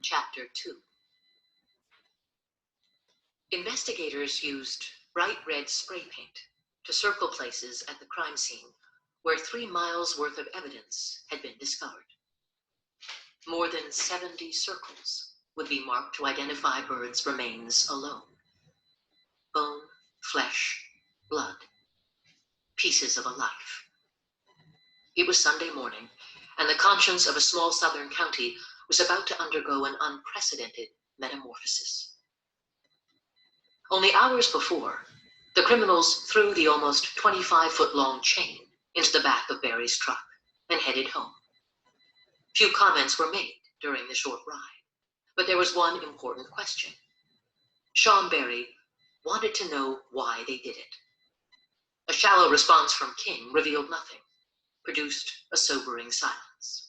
Chapter 2. Investigators used bright red spray paint to circle places at the crime scene where 3 miles worth of evidence had been discovered. More than 70 circles would be marked to identify Bird's remains alone. Bone, flesh, blood, pieces of a life. It was Sunday morning, and the conscience of a small southern county was about to undergo an unprecedented metamorphosis. Only hours before, the criminals threw the almost 25-foot-long chain into the back of Barry's truck and headed home. Few comments were made during the short ride, but there was one important question. Sean Barry wanted to know why they did it. A shallow response from King revealed nothing, produced a sobering silence.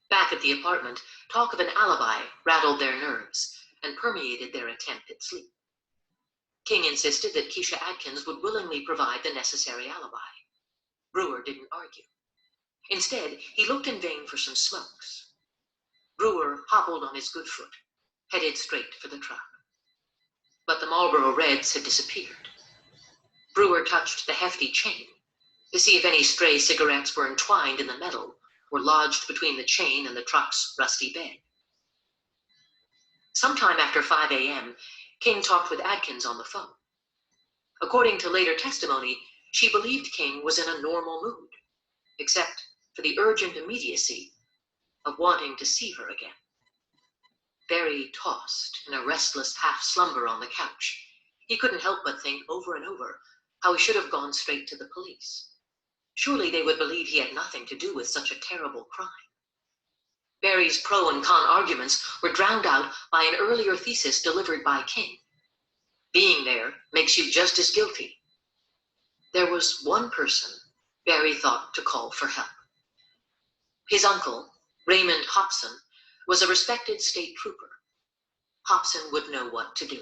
Back at the apartment, talk of an alibi rattled their nerves and permeated their attempt at sleep. King insisted that Keisha Adkins would willingly provide the necessary alibi. Brewer didn't argue. Instead, he looked in vain for some smokes. Brewer hobbled on his good foot, headed straight for the truck. But the Marlboro Reds had disappeared. Brewer touched the hefty chain to see if any stray cigarettes were entwined in the metal or lodged between the chain and the truck's rusty bed. Sometime after 5 a.m., King talked with Adkins on the phone. According to later testimony, she believed King was in a normal mood, except for the urgent immediacy of wanting to see her again. Barry tossed in a restless half-slumber on the couch. He couldn't help but think over and over how he should have gone straight to the police. Surely they would believe he had nothing to do with such a terrible crime. Barry's pro and con arguments were drowned out by an earlier thesis delivered by King. Being there makes you just as guilty. There was one person Barry thought to call for help. His uncle, Raymond Hobson, was a respected state trooper. Hobson would know what to do.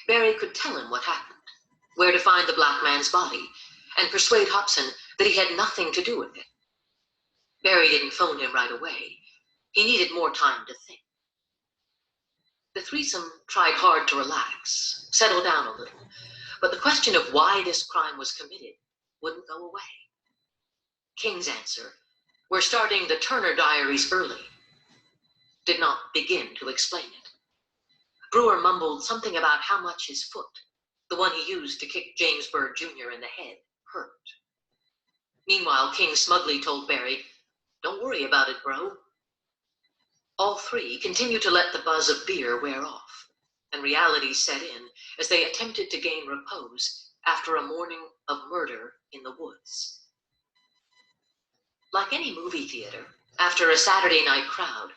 Barry could tell him what happened, where to find the black man's body, and persuade Hobson that he had nothing to do with it. Barry didn't phone him right away. He needed more time to think. The threesome tried hard to relax, settle down a little, but the question of why this crime was committed wouldn't go away. King's answer, "We're starting the Turner Diaries early," did not begin to explain it. Brewer mumbled something about how much his foot, the one he used to kick James Byrd Jr. in the head, hurt. Meanwhile, King smugly told Barry, "Don't worry about it, bro." All three continued to let the buzz of beer wear off, and reality set in as they attempted to gain repose after a morning of murder in the woods. Like any movie theater, after a Saturday night crowd,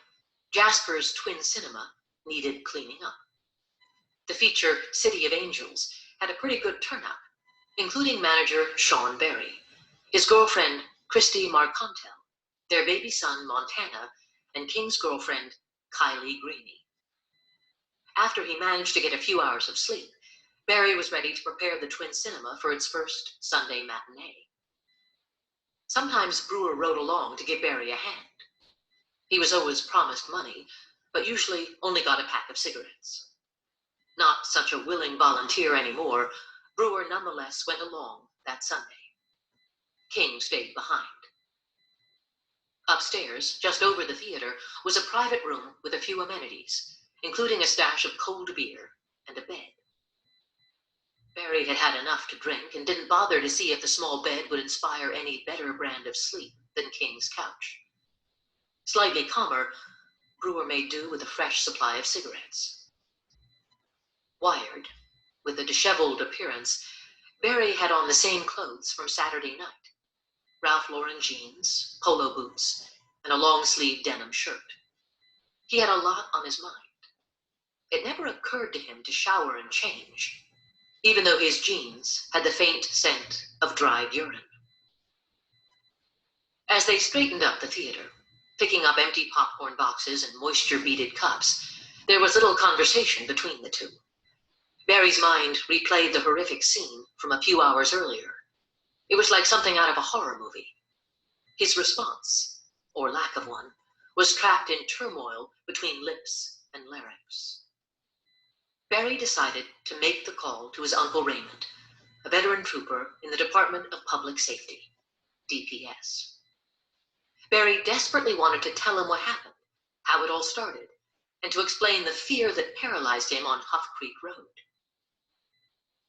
Jasper's Twin Cinema needed cleaning up. The feature City of Angels had a pretty good turnout, including manager Sean Barry, his girlfriend Christy Marcontel, their baby son Montana, and King's girlfriend Kylie Greeny. After he managed to get a few hours of sleep, Barry was ready to prepare the Twin Cinema for its first Sunday matinee. Sometimes Brewer rode along to give Barry a hand. He was always promised money, but usually only got a pack of cigarettes. Not such a willing volunteer anymore, Brewer nonetheless went along that Sunday. King stayed behind. Upstairs, just over the theater, was a private room with a few amenities, including a stash of cold beer and a bed. Barry had had enough to drink and didn't bother to see if the small bed would inspire any better brand of sleep than King's couch. Slightly calmer, Brewer made do with a fresh supply of cigarettes. Wired, with a disheveled appearance, Barry had on the same clothes from Saturday night. Ralph Lauren jeans, polo boots, and a long-sleeved denim shirt. He had a lot on his mind. It never occurred to him to shower and change, even though his jeans had the faint scent of dried urine. As they straightened up the theater, picking up empty popcorn boxes and moisture-beaded cups, there was little conversation between the two. Barry's mind replayed the horrific scene from a few hours earlier. It was like something out of a horror movie. His response, or lack of one, was trapped in turmoil between lips and larynx. Barry decided to make the call to his Uncle Raymond, a veteran trooper in the Department of Public Safety, DPS. Barry desperately wanted to tell him what happened, how it all started, and to explain the fear that paralyzed him on Huff Creek Road.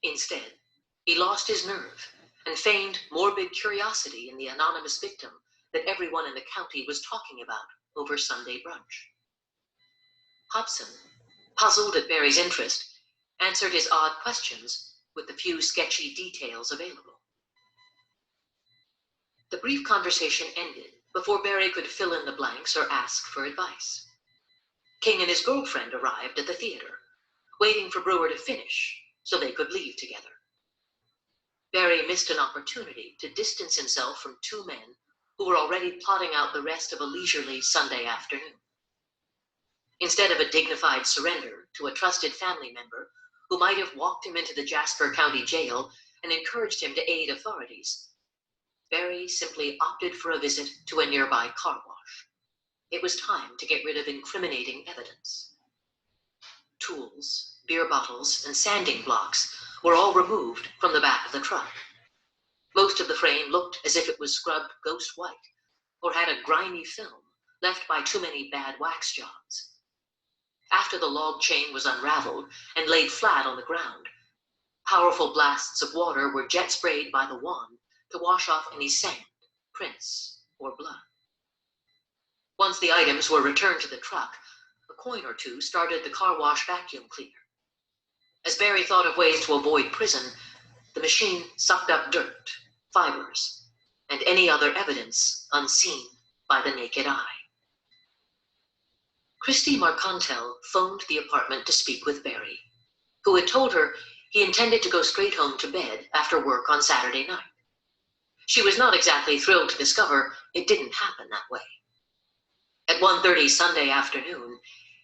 Instead, he lost his nerve and feigned morbid curiosity in the anonymous victim that everyone in the county was talking about over Sunday brunch. Hobson, puzzled at Barry's interest, answered his odd questions with the few sketchy details available. The brief conversation ended before Barry could fill in the blanks or ask for advice. King and his girlfriend arrived at the theater, waiting for Brewer to finish so they could leave together. Barry missed an opportunity to distance himself from two men who were already plotting out the rest of a leisurely Sunday afternoon. Instead of a dignified surrender to a trusted family member who might have walked him into the Jasper County Jail and encouraged him to aid authorities, Barry simply opted for a visit to a nearby car wash. It was time to get rid of incriminating evidence. Tools, beer bottles, and sanding blocks were all removed from the back of the truck. Most of the frame looked as if it was scrubbed ghost white or had a grimy film left by too many bad wax jobs. After the log chain was unraveled and laid flat on the ground, powerful blasts of water were jet sprayed by the wand to wash off any sand, prints, or blood. Once the items were returned to the truck, a coin or two started the car wash vacuum cleaner. As Barry thought of ways to avoid prison, the machine sucked up dirt, fibers, and any other evidence unseen by the naked eye. Christy Marcantel phoned the apartment to speak with Barry, who had told her he intended to go straight home to bed after work on Saturday night. She was not exactly thrilled to discover it didn't happen that way. At 1:30 Sunday afternoon,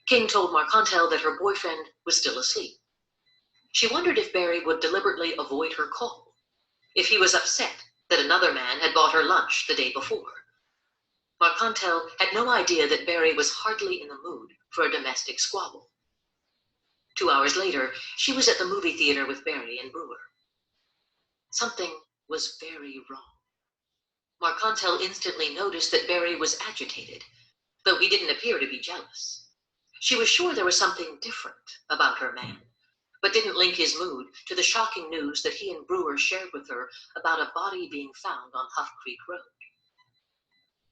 King told Marcantel that her boyfriend was still asleep. She wondered if Barry would deliberately avoid her call, if he was upset that another man had bought her lunch the day before. Marcantel had no idea that Barry was hardly in the mood for a domestic squabble. 2 hours later, she was at the movie theater with Barry and Brewer. Something was very wrong. Marcantel instantly noticed that Barry was agitated, though he didn't appear to be jealous. She was sure there was something different about her man, but didn't link his mood to the shocking news that he and Brewer shared with her about a body being found on Huff Creek Road.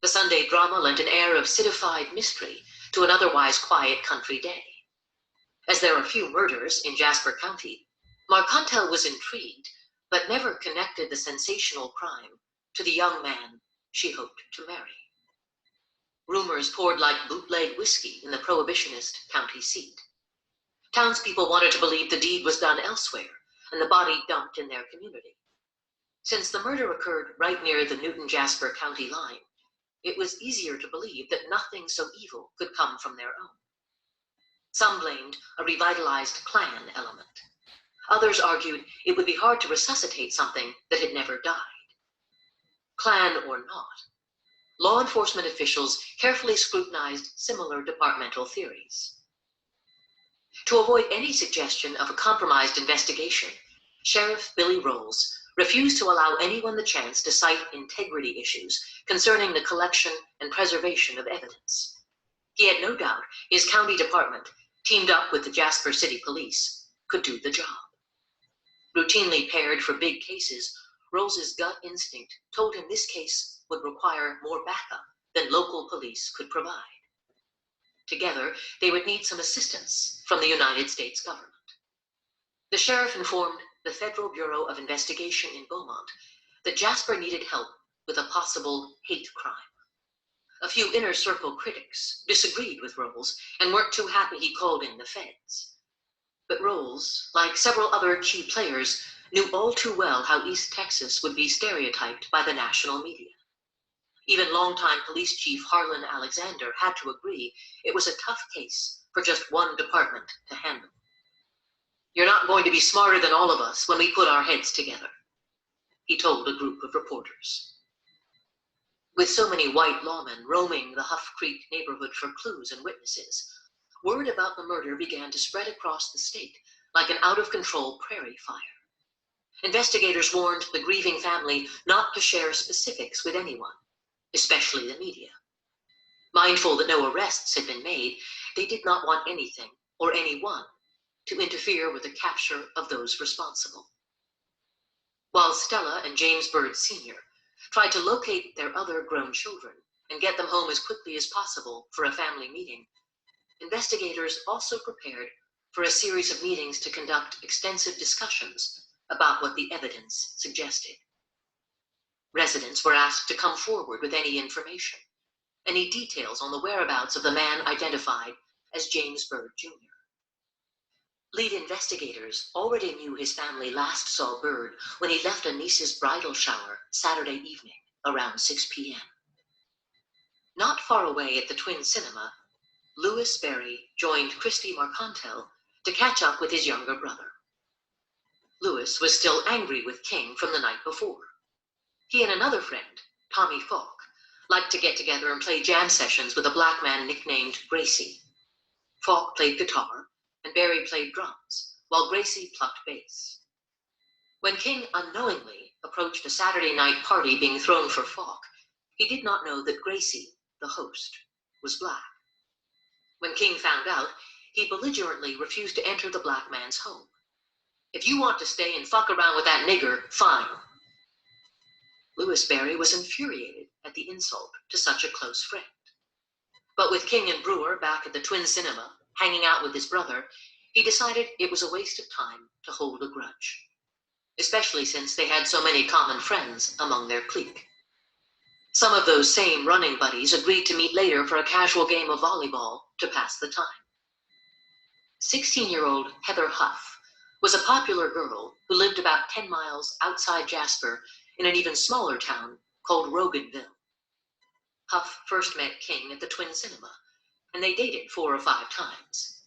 The Sunday drama lent an air of citified mystery to an otherwise quiet country day. As there are few murders in Jasper County, Marcantel was intrigued, but never connected the sensational crime to the young man she hoped to marry. Rumors poured like bootleg whiskey in the prohibitionist county seat. Townspeople wanted to believe the deed was done elsewhere and the body dumped in their community. Since the murder occurred right near the Newton-Jasper County line, it was easier to believe that nothing so evil could come from their own. Some blamed a revitalized Klan element. Others argued it would be hard to resuscitate something that had never died. Klan or not, law enforcement officials carefully scrutinized similar departmental theories. To avoid any suggestion of a compromised investigation, Sheriff Billy Rolls refused to allow anyone the chance to cite integrity issues concerning the collection and preservation of evidence. He had no doubt his county department, teamed up with the Jasper City Police, could do the job. Routinely paired for big cases, Rolls's gut instinct told him this case would require more backup than local police could provide. Together, they would need some assistance from the United States government. The sheriff informed the Federal Bureau of Investigation in Beaumont that Jasper needed help with a possible hate crime. A few inner circle critics disagreed with Rolls and weren't too happy he called in the feds. But Rolls, like several other key players, knew all too well how East Texas would be stereotyped by the national media. Even longtime police chief Harlan Alexander had to agree it was a tough case for just one department to handle. "You're not going to be smarter than all of us when we put our heads together," he told a group of reporters. With so many white lawmen roaming the Huff Creek neighborhood for clues and witnesses, word about the murder began to spread across the state like an out-of-control prairie fire. Investigators warned the grieving family not to share specifics with anyone, especially the media. Mindful that no arrests had been made, they did not want anything or anyone to interfere with the capture of those responsible. While Stella and James Byrd Sr. tried to locate their other grown children and get them home as quickly as possible for a family meeting, investigators also prepared for a series of meetings to conduct extensive discussions about what the evidence suggested. Residents were asked to come forward with any information, any details on the whereabouts of the man identified as James Byrd Jr. Lead investigators already knew his family last saw Byrd when he left a niece's bridal shower Saturday evening around 6 p.m. Not far away at the Twin Cinema, Louis Berry joined Christy Marcantel to catch up with his younger brother. Louis was still angry with King from the night before. He and another friend, Tommy Falk, liked to get together and play jam sessions with a black man nicknamed Gracie. Falk played guitar, and Berry played drums, while Gracie plucked bass. When King unknowingly approached a Saturday night party being thrown for Falk, he did not know that Gracie, the host, was black. When King found out, he belligerently refused to enter the black man's home. "If you want to stay and fuck around with that nigger, fine." Louis Berry was infuriated at the insult to such a close friend. But with King and Brewer back at the Twin Cinema, hanging out with his brother, he decided it was a waste of time to hold a grudge, especially since they had so many common friends among their clique. Some of those same running buddies agreed to meet later for a casual game of volleyball to pass the time. 16-year-old Heather Huff was a popular girl who lived about 10 miles outside Jasper in an even smaller town called Roganville. Huff first met King at the Twin Cinema, and they dated 4 or 5 times.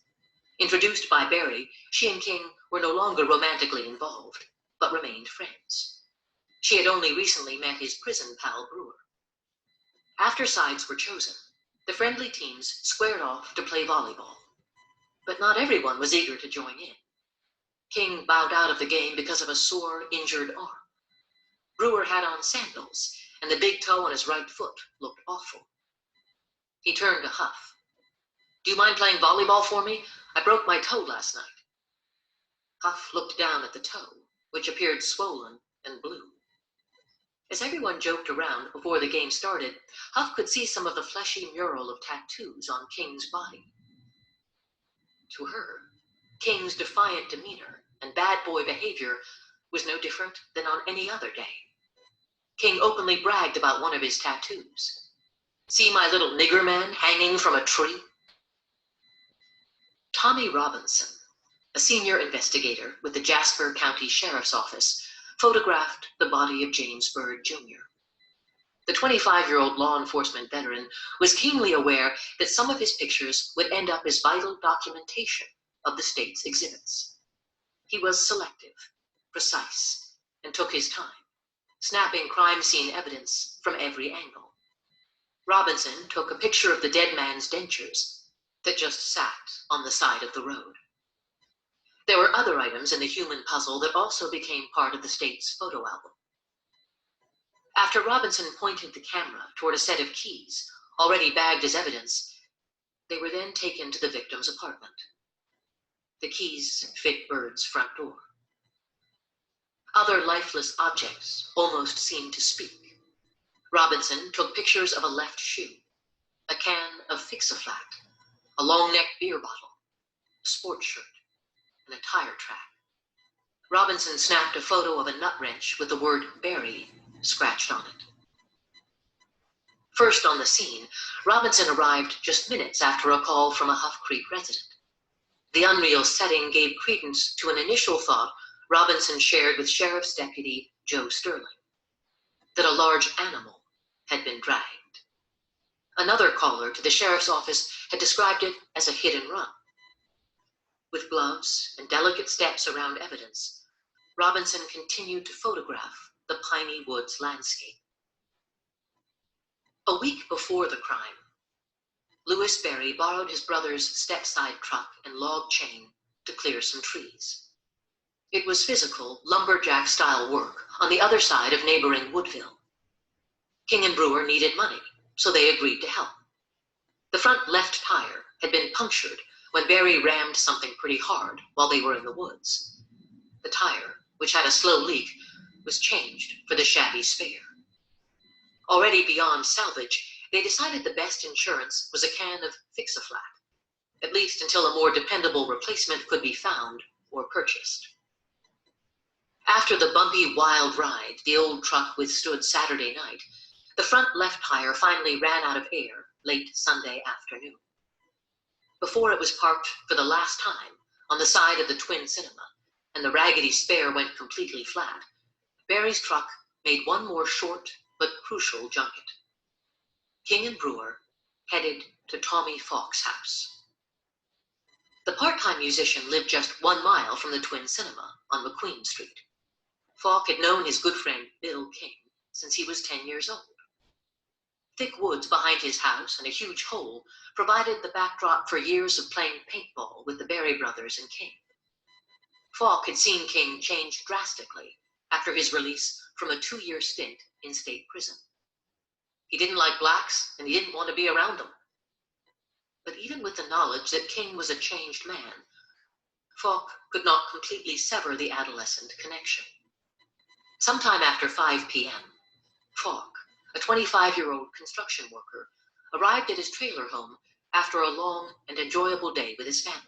Introduced by Berry, she and King were no longer romantically involved, but remained friends. She had only recently met his prison pal Brewer. After sides were chosen, the friendly teams squared off to play volleyball. But not everyone was eager to join in. King bowed out of the game because of a sore, injured arm. Brewer had on sandals, and the big toe on his right foot looked awful. He turned to Huff. "Do you mind playing volleyball for me? I broke my toe last night." Huff looked down at the toe, which appeared swollen and blue. As everyone joked around before the game started, Huff could see some of the fleshy mural of tattoos on King's body. To her, King's defiant demeanor and bad boy behavior was no different than on any other day. King openly bragged about one of his tattoos. "See my little nigger man hanging from a tree?" Tommy Robinson, a senior investigator with the Jasper County Sheriff's Office, photographed the body of James Byrd Jr. The 25-year-old law enforcement veteran was keenly aware that some of his pictures would end up as vital documentation of the state's exhibits. He was selective, precise, and took his time, snapping crime scene evidence from every angle. Robinson took a picture of the dead man's dentures that just sat on the side of the road. There were other items in the human puzzle that also became part of the state's photo album. After Robinson pointed the camera toward a set of keys, already bagged as evidence, they were then taken to the victim's apartment. The keys fit Byrd's front door. Other lifeless objects almost seemed to speak. Robinson took pictures of a left shoe, a can of Fix-A-Flat, a long-necked beer bottle, a sports shirt, and a tire track. Robinson snapped a photo of a nut wrench with the word Berry scratched on it. First on the scene, Robinson arrived just minutes after a call from a Huff Creek resident. The unreal setting gave credence to an initial thought Robinson shared with Sheriff's Deputy Joe Sterling, that a large animal had been dragged. Another caller to the sheriff's office had described it as a hit and run. With gloves and delicate steps around evidence, Robinson continued to photograph the piney woods landscape. A week before the crime, Lewis Berry borrowed his brother's step-side truck and log chain to clear some trees. It was physical, lumberjack-style work on the other side of neighboring Woodville. King and Brewer needed money, so they agreed to help. The front left tire had been punctured when Berry rammed something pretty hard while they were in the woods. The tire, which had a slow leak, was changed for the shabby spare. Already beyond salvage, they decided the best insurance was a can of Fix-A-Flat, at least until a more dependable replacement could be found or purchased. After the bumpy, wild ride the old truck withstood Saturday night, the front left tire finally ran out of air late Sunday afternoon. Before it was parked for the last time on the side of the Twin Cinema, and the raggedy spare went completely flat, Berry's truck made one more short but crucial junket. King and Brewer headed to Tommy Falk's house. The part-time musician lived just 1 mile from the Twin Cinema on McQueen Street. Falk had known his good friend Bill King since he was 10 years old. Thick woods behind his house and a huge hole provided the backdrop for years of playing paintball with the Berry brothers and King. Falk had seen King change drastically after his release from a 2-year stint in state prison. He didn't like blacks, and he didn't want to be around them. But even with the knowledge that King was a changed man, Falk could not completely sever the adolescent connection. Sometime after 5 p.m., Falk, a 25-year-old construction worker, arrived at his trailer home after a long and enjoyable day with his family.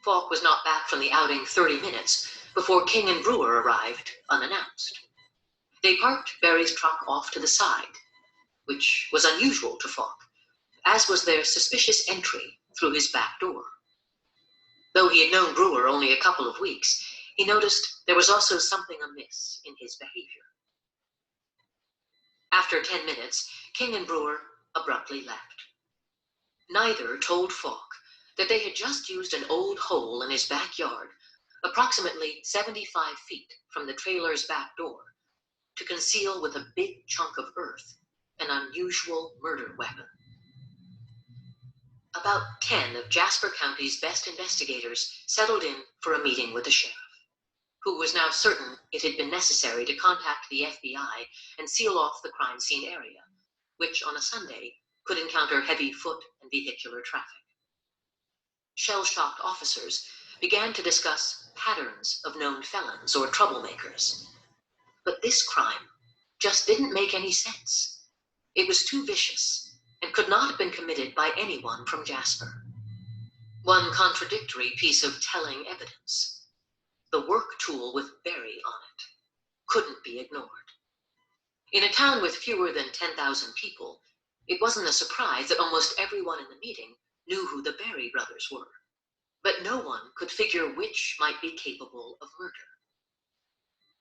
Falk was not back from the outing 30 minutes before King and Brewer arrived unannounced. They parked Berry's truck off to the side, which was unusual to Falk, as was their suspicious entry through his back door. Though he had known Brewer only a couple of weeks, he noticed there was also something amiss in his behavior. After 10 minutes, King and Brewer abruptly left. Neither told Falk that they had just used an old hole in his backyard, approximately 75 feet from the trailer's back door, to conceal with a big chunk of earth an unusual murder weapon. About 10 of Jasper County's best investigators settled in for a meeting with the sheriff, who was now certain it had been necessary to contact the FBI and seal off the crime scene area, which on a Sunday could encounter heavy foot and vehicular traffic. Shell-shocked officers began to discuss patterns of known felons or troublemakers. But this crime just didn't make any sense. It was too vicious and could not have been committed by anyone from Jasper. One contradictory piece of telling evidence: the work tool with Berry on it couldn't be ignored. In a town with fewer than 10,000 people, it wasn't a surprise that almost everyone in the meeting knew who the Berry brothers were, but no one could figure which might be capable of murder.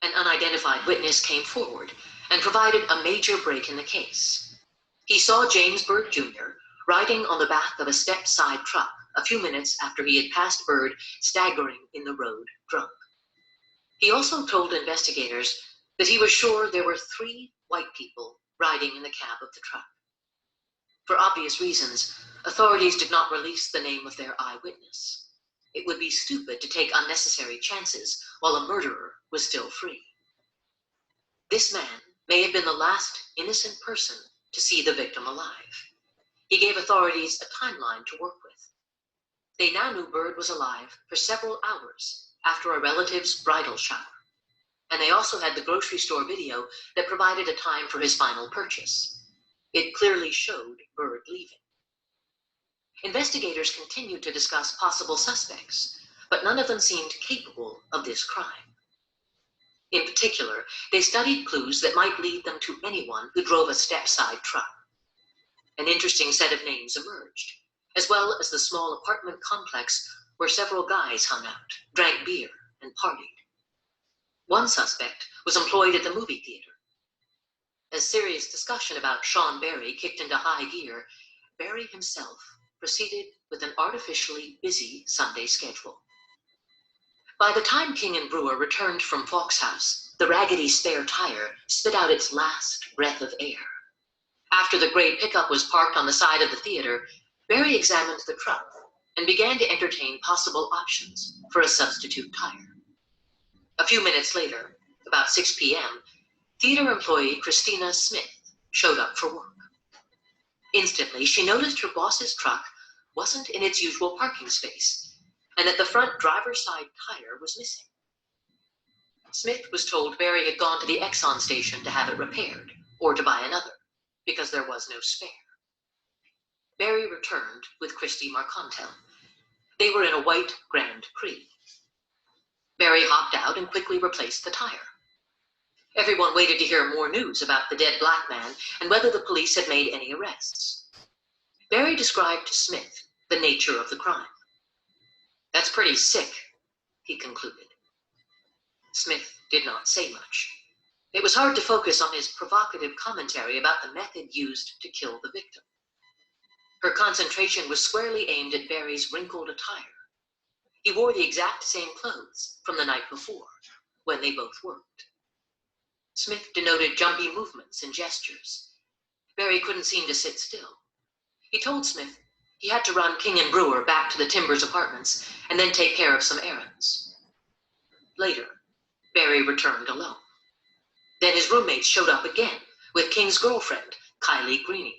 An unidentified witness came forward and provided a major break in the case. He saw James Bird Jr. riding on the back of a step-side truck a few minutes after he had passed Bird staggering in the road drunk. He also told investigators that he was sure there were 3 white people riding in the cab of the truck. For obvious reasons, authorities did not release the name of their eyewitness. It would be stupid to take unnecessary chances while a murderer was still free. This man may have been the last innocent person to see the victim alive. He gave authorities a timeline to work with. They now knew Bird was alive for several hours after a relative's bridal shower, and they also had the grocery store video that provided a time for his final purchase. It clearly showed Bird leaving. Investigators continued to discuss possible suspects, but none of them seemed capable of this crime. In particular, they studied clues that might lead them to anyone who drove a step-side truck. An interesting set of names emerged, as well as the small apartment complex where several guys hung out, drank beer, and partied. One suspect was employed at the movie theater. As serious discussion about Sean Berry kicked into high gear, Berry himself proceeded with an artificially busy Sunday schedule. By the time King and Brewer returned from Falk's house, the raggedy spare tire spit out its last breath of air. After the gray pickup was parked on the side of the theater, Barry examined the truck and began to entertain possible options for a substitute tire. A few minutes later, about 6 p.m., theater employee Christina Smith showed up for work. Instantly, she noticed her boss's truck wasn't in its usual parking space, and that the front driver's side tire was missing. Smith was told Barry had gone to the Exxon station to have it repaired, or to buy another, because there was no spare. Barry returned with Christy Marcontel. They were in a white Grand Prix. Barry hopped out and quickly replaced the tire. Everyone waited to hear more news about the dead black man and whether the police had made any arrests. Barry described to Smith the nature of the crime. "That's pretty sick," he concluded. Smith did not say much. It was hard to focus on his provocative commentary about the method used to kill the victim. Her concentration was squarely aimed at Barry's wrinkled attire. He wore the exact same clothes from the night before, when they both worked. Smith denoted jumpy movements and gestures. Barry couldn't seem to sit still. He told Smith he had to run King and Brewer back to the Timbers apartments and then take care of some errands. Later, Barry returned alone. Then his roommates showed up again with King's girlfriend, Kylie Greene.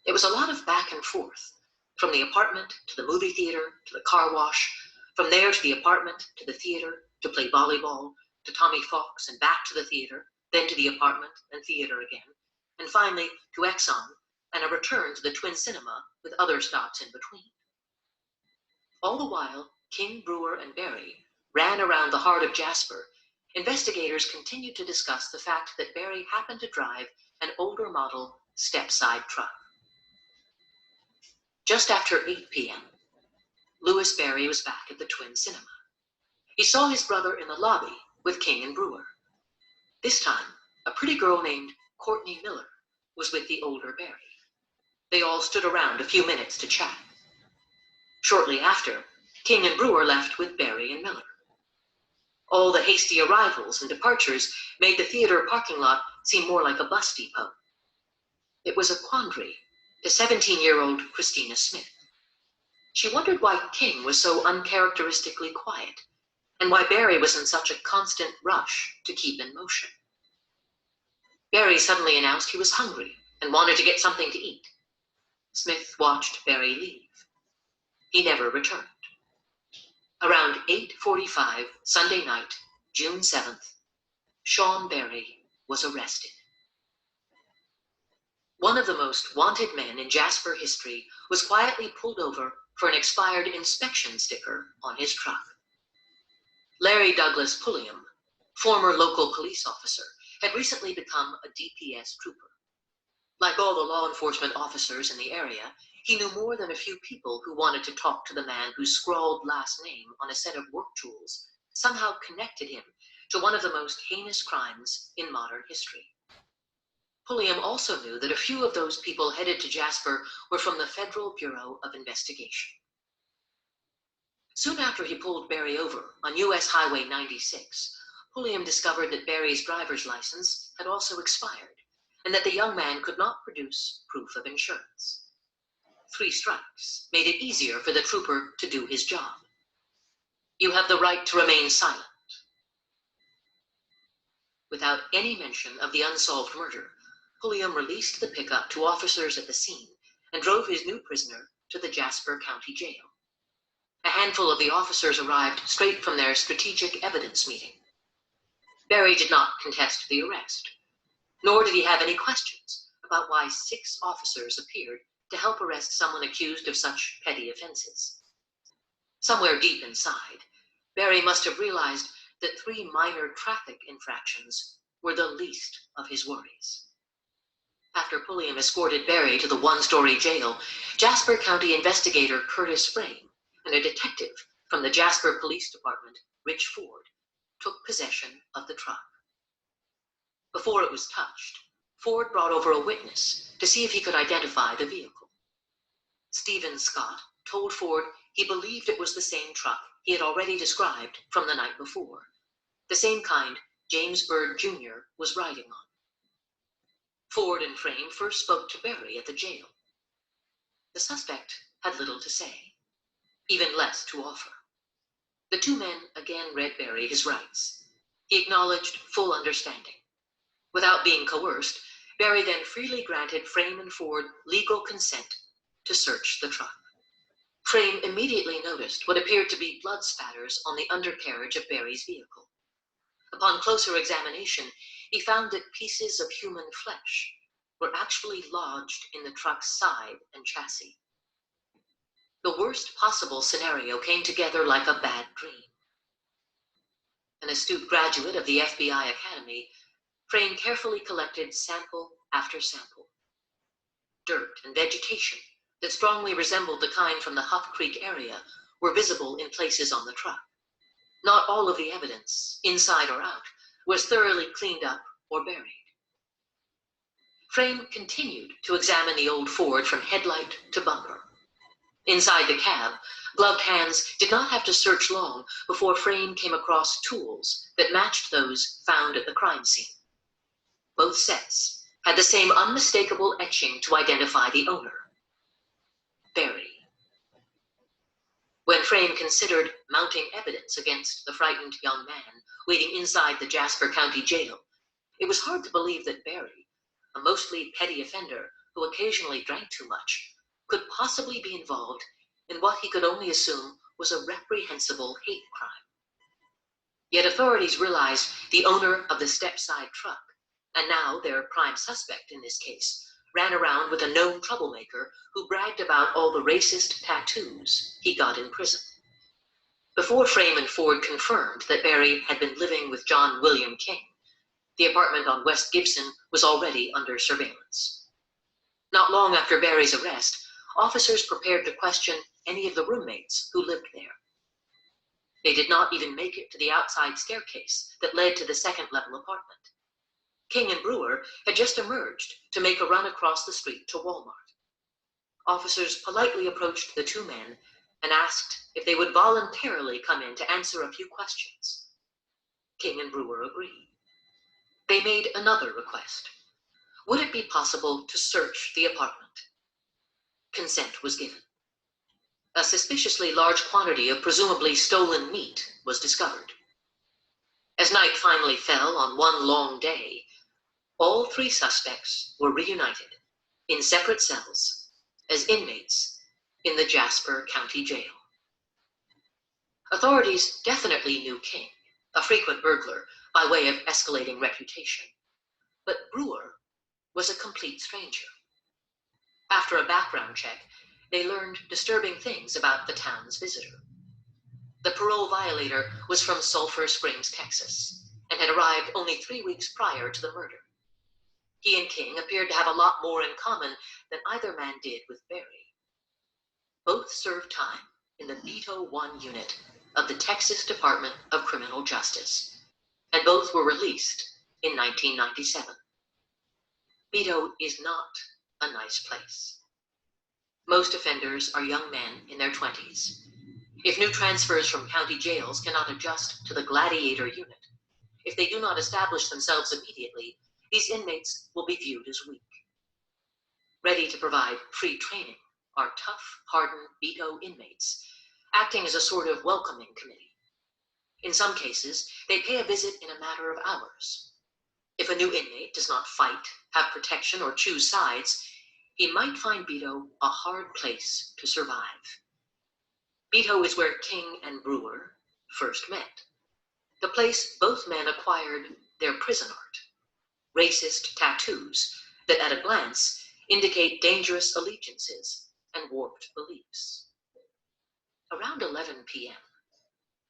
It was a lot of back and forth, from the apartment to the movie theater to the car wash, from there to the apartment to the theater to play volleyball, to Tommy Fox and back to the theater, then to the apartment and theater again, and finally to Exxon and a return to the Twin Cinema with other stops in between. All the while, King, Brewer, and Barry ran around the heart of Jasper, investigators continued to discuss the fact that Barry happened to drive an older model step-side truck. Just after 8 p.m., Louis Barry was back at the Twin Cinema. He saw his brother in the lobby with King and Brewer. This time, a pretty girl named Courtney Miller was with the older Barry. They all stood around a few minutes to chat. Shortly after, King and Brewer left with Barry and Miller. All the hasty arrivals and departures made the theater parking lot seem more like a bus depot. It was a quandary to 17-year-old Christina Smith. She wondered why King was so uncharacteristically quiet, and why Barry was in such a constant rush to keep in motion. Barry suddenly announced he was hungry and wanted to get something to eat. Smith watched Barry leave. He never returned. Around 8:45 Sunday night, June 7th, Sean Barry was arrested. One of the most wanted men in Jasper history was quietly pulled over for an expired inspection sticker on his truck. Larry Douglas Pulliam, former local police officer, had recently become a DPS trooper. Like all the law enforcement officers in the area, he knew more than a few people who wanted to talk to the man whose scrawled last name on a set of work tools somehow connected him to one of the most heinous crimes in modern history. Pulliam also knew that a few of those people headed to Jasper were from the Federal Bureau of Investigation. Soon after he pulled Barry over on U.S. Highway 96, Pulliam discovered that Barry's driver's license had also expired, and that the young man could not produce proof of insurance. 3 strikes made it easier for the trooper to do his job. "You have the right to remain silent." Without any mention of the unsolved murder, Pulliam released the pickup to officers at the scene and drove his new prisoner to the Jasper County Jail. A handful of the officers arrived straight from their strategic evidence meeting. Barry did not contest the arrest, nor did he have any questions about why 6 officers appeared to help arrest someone accused of such petty offenses. Somewhere deep inside, Barry must have realized that 3 minor traffic infractions were the least of his worries. After Pulliam escorted Barry to the 1-story jail, Jasper County investigator Curtis Frame and a detective from the Jasper Police Department, Rich Ford, took possession of the truck. Before it was touched, Ford brought over a witness to see if he could identify the vehicle. Stephen Scott told Ford he believed it was the same truck he had already described from the night before, the same kind James Byrd Jr. was riding on. Ford and Frame first spoke to Barry at the jail. The suspect had little to say, even less to offer. The two men again read Barry his rights. He acknowledged full understanding. Without being coerced, Barry then freely granted Frame and Ford legal consent to search the truck. Frame immediately noticed what appeared to be blood spatters on the undercarriage of Barry's vehicle. Upon closer examination, he found that pieces of human flesh were actually lodged in the truck's side and chassis. The worst possible scenario came together like a bad dream. An astute graduate of the FBI Academy, Frame carefully collected sample after sample. Dirt and vegetation that strongly resembled the kind from the Huff Creek area were visible in places on the truck. Not all of the evidence, inside or out, was thoroughly cleaned up or buried. Frame continued to examine the old Ford from headlight to bumper. Inside the cab, gloved hands did not have to search long before Frame came across tools that matched those found at the crime scene. Both sets had the same unmistakable etching to identify the owner, Barry. When Frame considered mounting evidence against the frightened young man waiting inside the Jasper County Jail, it was hard to believe that Barry, a mostly petty offender who occasionally drank too much, could possibly be involved in what he could only assume was a reprehensible hate crime. Yet authorities realized the owner of the step-side truck, and now their prime suspect in this case, ran around with a known troublemaker who bragged about all the racist tattoos he got in prison. Before Frame and Ford confirmed that Barry had been living with John William King, the apartment on West Gibson was already under surveillance. Not long after Barry's arrest, officers prepared to question any of the roommates who lived there. They did not even make it to the outside staircase that led to the second-level apartment. King and Brewer had just emerged to make a run across the street to Walmart. Officers politely approached the two men and asked if they would voluntarily come in to answer a few questions. King and Brewer agreed. They made another request. Would it be possible to search the apartment? Consent was given. A suspiciously large quantity of presumably stolen meat was discovered. As night finally fell on one long day, all three suspects were reunited in separate cells as inmates in the Jasper County Jail. Authorities definitely knew King, a frequent burglar, by way of escalating reputation. But Brewer was a complete stranger. After a background check, they learned disturbing things about the town's visitor. The parole violator was from Sulphur Springs, Texas, and had arrived only 3 weeks prior to the murder. He and King appeared to have a lot more in common than either man did with Barry. Both served time in the Beto 1 unit of the Texas Department of Criminal Justice, and both were released in 1997. Beto is not a nice place. Most offenders are young men in their 20s. If new transfers from county jails cannot adjust to the gladiator unit, if they do not establish themselves immediately, these inmates will be viewed as weak. Ready to provide free training are tough, hardened Beto inmates, acting as a sort of welcoming committee. In some cases, they pay a visit in a matter of hours. If a new inmate does not fight, have protection, or choose sides, he might find Beto a hard place to survive. Beto is where King and Brewer first met, the place both men acquired their prison art, racist tattoos that at a glance indicate dangerous allegiances and warped beliefs. Around 11 p.m.,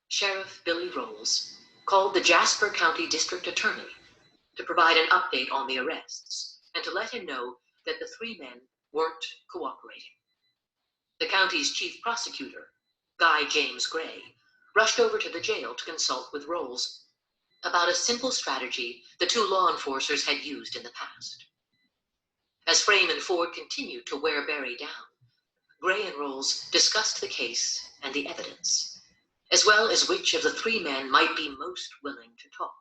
Sheriff Billy Rolls called the Jasper County District Attorney to provide an update on the arrests and to let him know that the three men weren't cooperating. The county's chief prosecutor, Guy James Gray, rushed over to the jail to consult with Rolls about a simple strategy the two law enforcers had used in the past. As Frame and Ford continued to wear Barry down, Gray and Rolls discussed the case and the evidence, as well as which of the three men might be most willing to talk.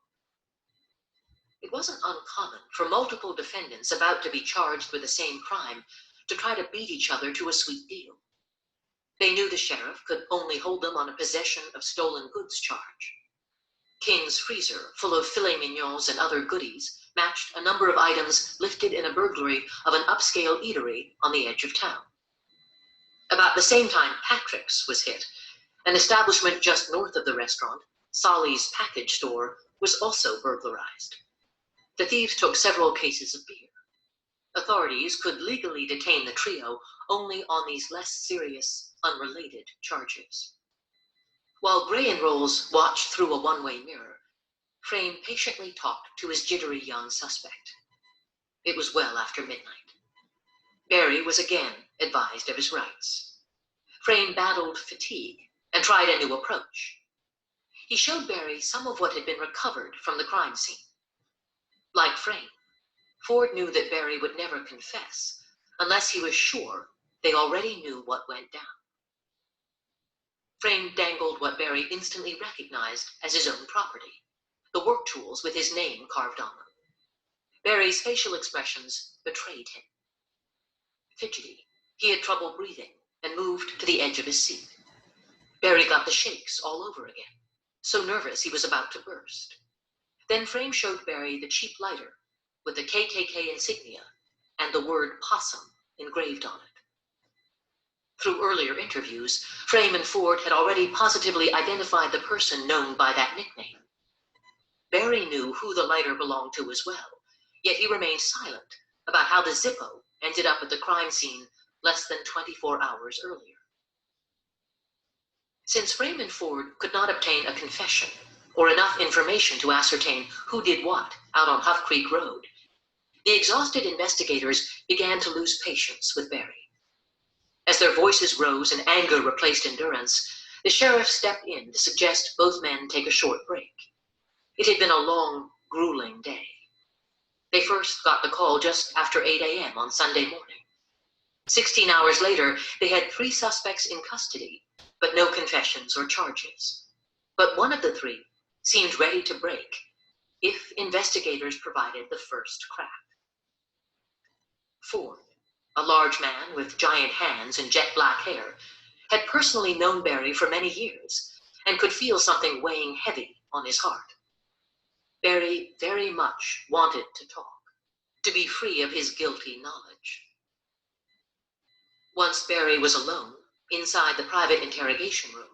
It wasn't uncommon for multiple defendants about to be charged with the same crime to try to beat each other to a sweet deal. They knew the sheriff could only hold them on a possession of stolen goods charge. King's freezer, full of filet mignons and other goodies, matched a number of items lifted in a burglary of an upscale eatery on the edge of town. About the same time Patrick's was hit, an establishment just north of the restaurant, Solly's Package Store, was also burglarized. The thieves took several cases of beer. Authorities could legally detain the trio only on these less serious, unrelated charges. While Gray and Rolls watched through a one-way mirror, Frame patiently talked to his jittery young suspect. It was well after midnight. Barry was again advised of his rights. Frame battled fatigue and tried a new approach. He showed Barry some of what had been recovered from the crime scene. Like Frame, Ford knew that Barry would never confess unless he was sure they already knew what went down. Frame dangled what Barry instantly recognized as his own property, the work tools with his name carved on them. Barry's facial expressions betrayed him. Fidgety, he had trouble breathing and moved to the edge of his seat. Barry got the shakes all over again, so nervous he was about to burst. Then Frame showed Barry the cheap lighter with the KKK insignia and the word possum engraved on it. Through earlier interviews, Frame and Ford had already positively identified the person known by that nickname. Barry knew who the lighter belonged to as well, yet he remained silent about how the Zippo ended up at the crime scene less than 24 hours earlier. Since Frame and Ford could not obtain a confession or enough information to ascertain who did what out on Huff Creek Road, the exhausted investigators began to lose patience with Barry. As their voices rose and anger replaced endurance, the sheriff stepped in to suggest both men take a short break. It had been a long, grueling day. They first got the call just after 8 a.m. on Sunday morning. 16 hours later, they had 3 suspects in custody, but no confessions or charges. But one of the 3 seemed ready to break if investigators provided the first crack. Ford, a large man with giant hands and jet black hair, had personally known Barry for many years and could feel something weighing heavy on his heart. Barry very much wanted to talk, to be free of his guilty knowledge. Once Barry was alone, inside the private interrogation room,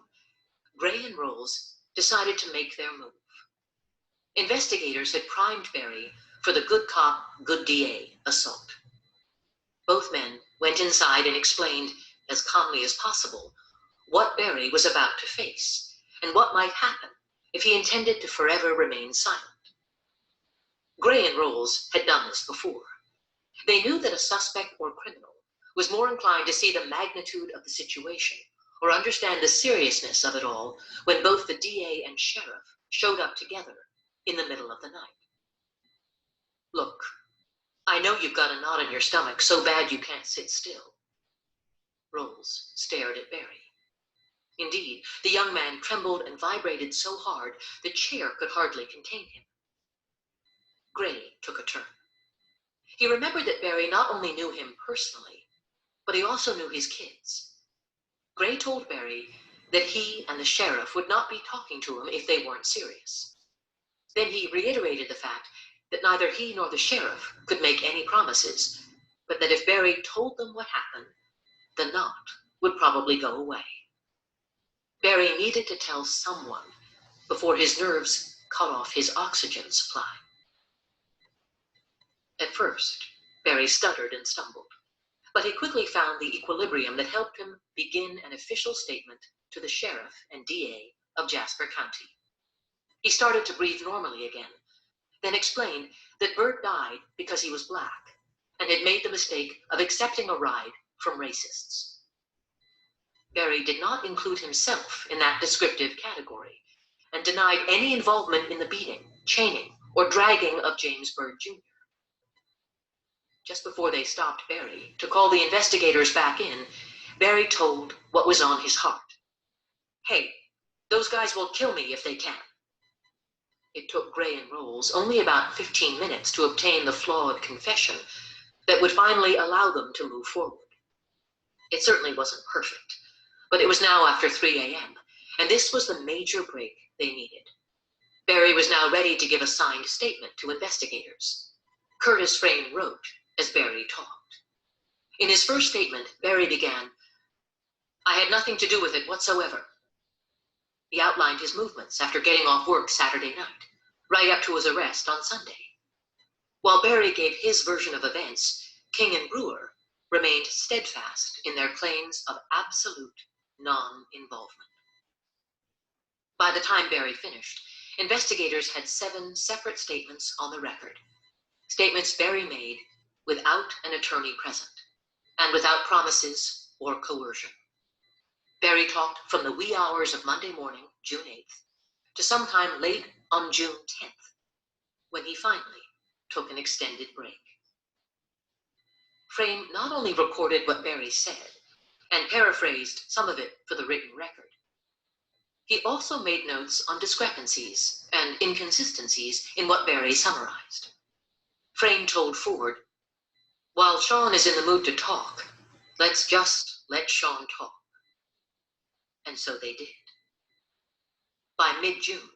Gray and Rolls decided to make their move. Investigators had primed Barry for the good cop, good DA assault. Both men went inside and explained, as calmly as possible, what Barry was about to face and what might happen if he intended to forever remain silent. Gray and Rolls had done this before. They knew that a suspect or criminal was more inclined to see the magnitude of the situation or understand the seriousness of it all when both the DA and sheriff showed up together in the middle of the night. Look, I know you've got a knot in your stomach so bad you can't sit still. Rolls stared at Barry. Indeed, the young man trembled and vibrated so hard the chair could hardly contain him. Gray took a turn. He remembered that Barry not only knew him personally, but he also knew his kids. Gray told Barry that he and the sheriff would not be talking to him if they weren't serious. Then he reiterated the fact that neither he nor the sheriff could make any promises, but that if Barry told them what happened, the knot would probably go away. Barry needed to tell someone before his nerves cut off his oxygen supply. At first, Barry stuttered and stumbled, but he quickly found the equilibrium that helped him begin an official statement to the sheriff and DA of Jasper County. He started to breathe normally again, then explained that Bert died because he was black and had made the mistake of accepting a ride from racists. Barry did not include himself in that descriptive category and denied any involvement in the beating, chaining, or dragging of James Byrd Jr. Just before they stopped Barry to call the investigators back in, Barry told what was on his heart. Hey, those guys will kill me if they can. It took Gray and Rolls only about 15 minutes to obtain the flawed confession that would finally allow them to move forward. It certainly wasn't perfect, but it was now after 3 a.m., and this was the major break they needed. Barry was now ready to give a signed statement to investigators. Curtis Frame wrote as Barry talked. In his first statement, Barry began, "I had nothing to do with it whatsoever." He outlined his movements after getting off work Saturday night, right up to his arrest on Sunday. While Barry gave his version of events, King and Brewer remained steadfast in their claims of absolute non-involvement. By the time Barry finished, investigators had 7 separate statements on the record. Statements Barry made without an attorney present, and without promises or coercion. Barry talked from the wee hours of Monday morning, June 8th, to sometime late on June 10th, when he finally took an extended break. Frame not only recorded what Barry said, and paraphrased some of it for the written record, he also made notes on discrepancies and inconsistencies in what Barry summarized. Frame told Ford, "While Sean is in the mood to talk, let's just let Sean talk." And so they did. By mid-June,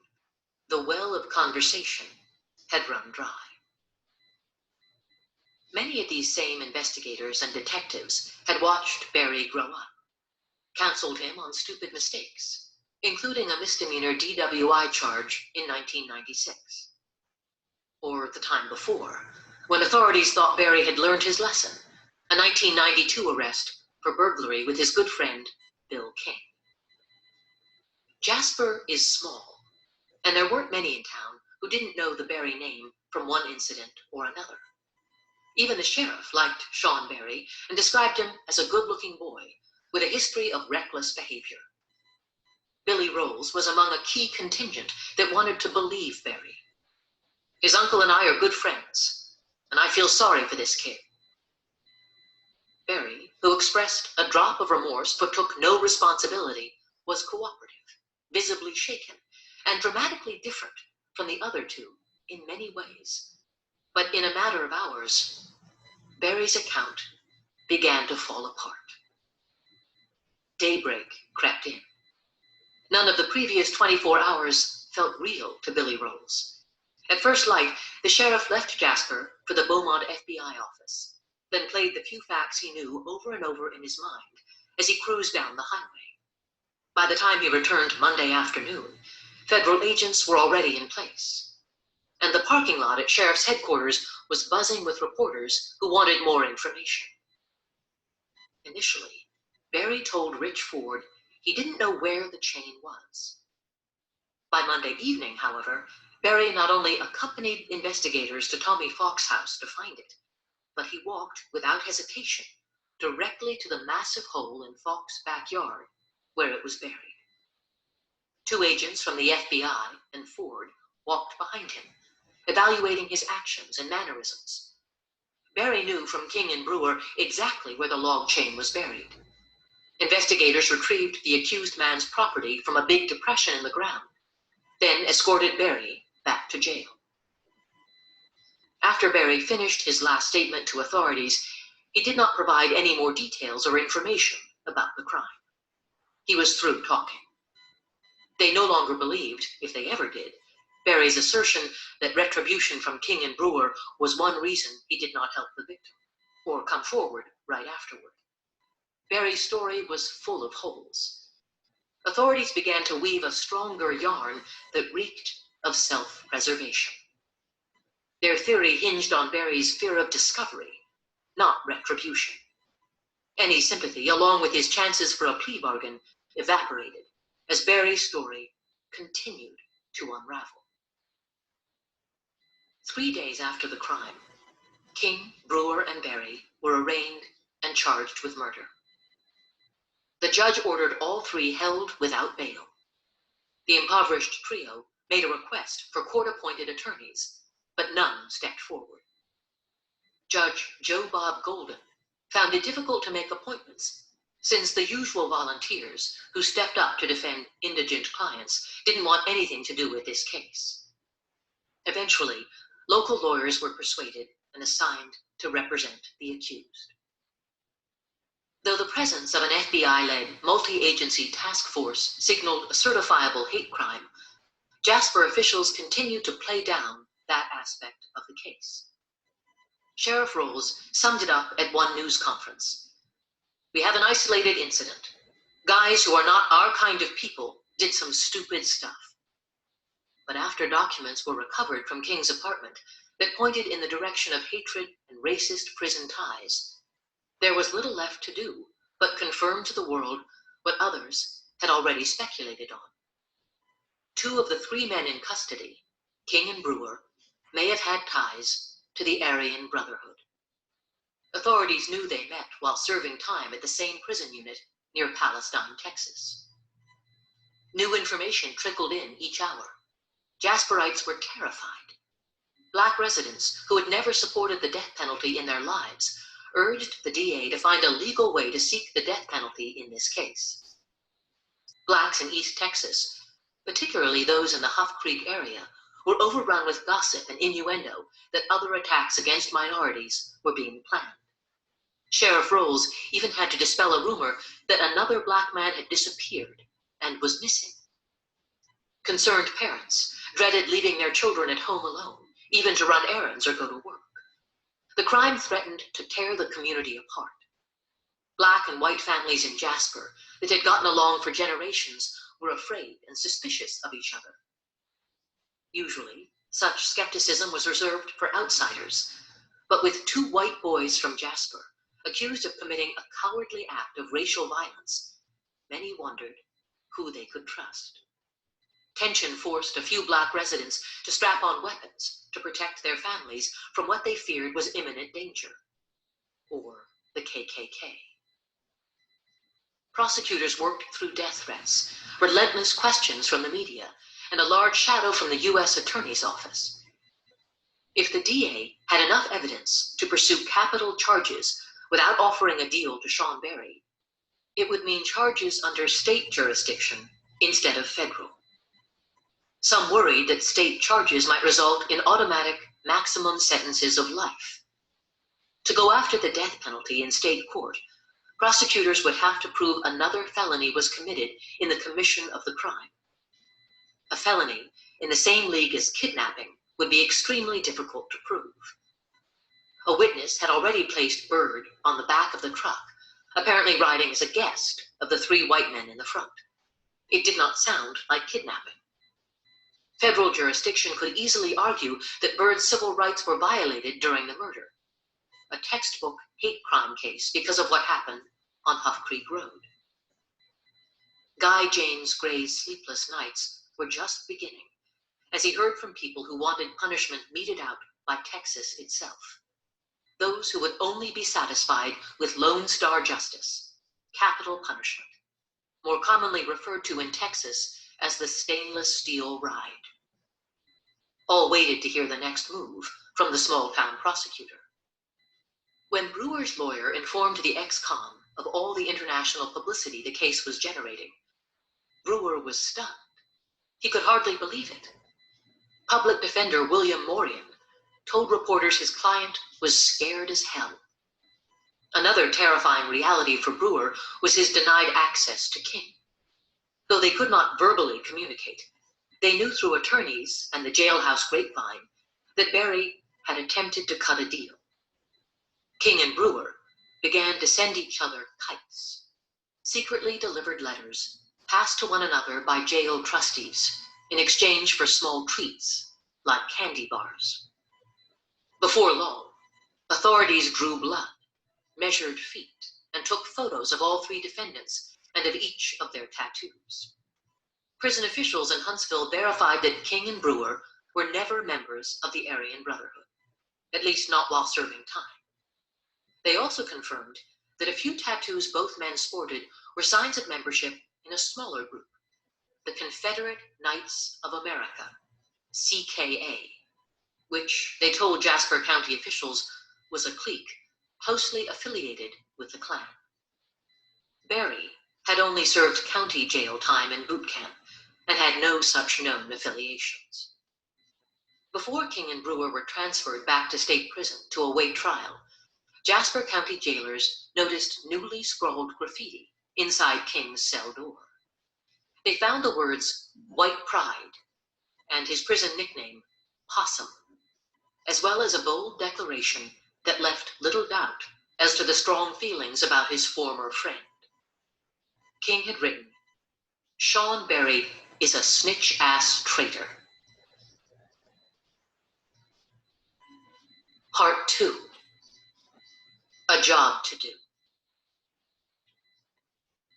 the well of conversation had run dry. Many of these same investigators and detectives had watched Barry grow up, counseled him on stupid mistakes, including a misdemeanor DWI charge in 1996. Or the time before, when authorities thought Barry had learned his lesson, a 1992 arrest for burglary with his good friend, Bill King. Jasper is small, and there weren't many in town who didn't know the Barry name from one incident or another. Even the sheriff liked Sean Barry and described him as a good-looking boy with a history of reckless behavior. Billy Rolls was among a key contingent that wanted to believe Barry. "His uncle and I are good friends, and I feel sorry for this kid." Barry, who expressed a drop of remorse but took no responsibility, was cooperative, visibly shaken, and dramatically different from the other two in many ways. But in a matter of hours, Barry's account began to fall apart. Daybreak crept in. None of the previous 24 hours felt real to Billy Rolls. At first light, the sheriff left Jasper for the Beaumont FBI office, then played the few facts he knew over and over in his mind as he cruised down the highway. By the time he returned Monday afternoon, federal agents were already in place, and the parking lot at sheriff's headquarters was buzzing with reporters who wanted more information. Initially, Barry told Rich Ford he didn't know where the chain was. By Monday evening, however, Barry not only accompanied investigators to Tommy Falk's house to find it, but he walked without hesitation directly to the massive hole in Falk's backyard where it was buried. 2 agents from the FBI and Ford walked behind him, evaluating his actions and mannerisms. Barry knew from King and Brewer exactly where the log chain was buried. Investigators retrieved the accused man's property from a big depression in the ground, then escorted Barry back to jail. After Barry finished his last statement to authorities, he did not provide any more details or information about the crime. He was through talking. They no longer believed, if they ever did, Barry's assertion that retribution from King and Brewer was one reason he did not help the victim, or come forward right afterward. Barry's story was full of holes. Authorities began to weave a stronger yarn that reeked of self-preservation. Their theory hinged on Barry's fear of discovery, not retribution. Any sympathy, along with his chances for a plea bargain, evaporated as Barry's story continued to unravel. 3 days after the crime, King, Brewer, and Barry were arraigned and charged with murder. The judge ordered all 3 held without bail. The impoverished trio made a request for court-appointed attorneys, but none stepped forward. Judge Joe Bob Golden found it difficult to make appointments, since the usual volunteers who stepped up to defend indigent clients didn't want anything to do with this case. Eventually, local lawyers were persuaded and assigned to represent the accused. Though the presence of an FBI-led multi-agency task force signaled a certifiable hate crime, Jasper officials continued to play down that aspect of the case. Sheriff Rolls summed it up at one news conference. "We have an isolated incident. Guys who are not our kind of people did some stupid stuff." But after documents were recovered from King's apartment that pointed in the direction of hatred and racist prison ties, there was little left to do but confirm to the world what others had already speculated on. Two of the three men in custody, King and Brewer, may have had ties to the Aryan Brotherhood. Authorities knew they met while serving time at the same prison unit near Palestine, Texas. New information trickled in each hour. Jasperites were terrified. Black residents who had never supported the death penalty in their lives urged the DA to find a legal way to seek the death penalty in this case. Blacks in East Texas, particularly those in the Huff Creek area, were overrun with gossip and innuendo that other attacks against minorities were being planned. Sheriff Rolls even had to dispel a rumor that another black man had disappeared and was missing. Concerned parents dreaded leaving their children at home alone, even to run errands or go to work. The crime threatened to tear the community apart. Black and white families in Jasper that had gotten along for generations were afraid and suspicious of each other. Usually, such skepticism was reserved for outsiders, but with two white boys from Jasper accused of committing a cowardly act of racial violence, many wondered who they could trust. Tension forced a few black residents to strap on weapons to protect their families from what they feared was imminent danger, or the KKK. Prosecutors worked through death threats, relentless questions from the media, and a large shadow from the U.S. Attorney's Office. If the DA had enough evidence to pursue capital charges without offering a deal to Sean Berry, it would mean charges under state jurisdiction instead of federal. Some worried that state charges might result in automatic maximum sentences of life. To go after the death penalty in state court, prosecutors would have to prove another felony was committed in the commission of the crime. A felony in the same league as kidnapping would be extremely difficult to prove. A witness had already placed Bird on the back of the truck, apparently riding as a guest of the three white men in the front. It did not sound like kidnapping. Federal jurisdiction could easily argue that Bird's civil rights were violated during the murder. A textbook hate crime case because of what happened on Huff Creek Road. Guy James Gray's sleepless nights were just beginning as he heard from people who wanted punishment meted out by Texas itself. Those who would only be satisfied with Lone Star justice, capital punishment, more commonly referred to in Texas as the stainless steel ride. All waited to hear the next move from the small-town prosecutor. When Brewer's lawyer informed the ex-con of all the international publicity the case was generating, Brewer was stunned. He could hardly believe it. Public defender William Morian told reporters his client was scared as hell. Another terrifying reality for Brewer was his denied access to King. Though they could not verbally communicate, they knew through attorneys and the jailhouse grapevine that Berry had attempted to cut a deal. King and Brewer began to send each other kites, secretly delivered letters passed to one another by jail trustees in exchange for small treats like candy bars. Before long, authorities drew blood, measured feet, and took photos of all three defendants and of each of their tattoos. Prison officials in Huntsville verified that King and Brewer were never members of the Aryan Brotherhood, at least not while serving time. They also confirmed that a few tattoos both men sported were signs of membership in a smaller group, the Confederate Knights of America, CKA, which they told Jasper County officials was a clique closely affiliated with the Klan. Berry had only served county jail time in boot camp and had no such known affiliations. Before King and Brewer were transferred back to state prison to await trial, Jasper County jailers noticed newly scrawled graffiti inside King's cell door. They found the words "White Pride" and his prison nickname, Possum, as well as a bold declaration that left little doubt as to the strong feelings about his former friend. King had written, "Sean Berry is a snitch-ass traitor." Part 2. A Job to Do.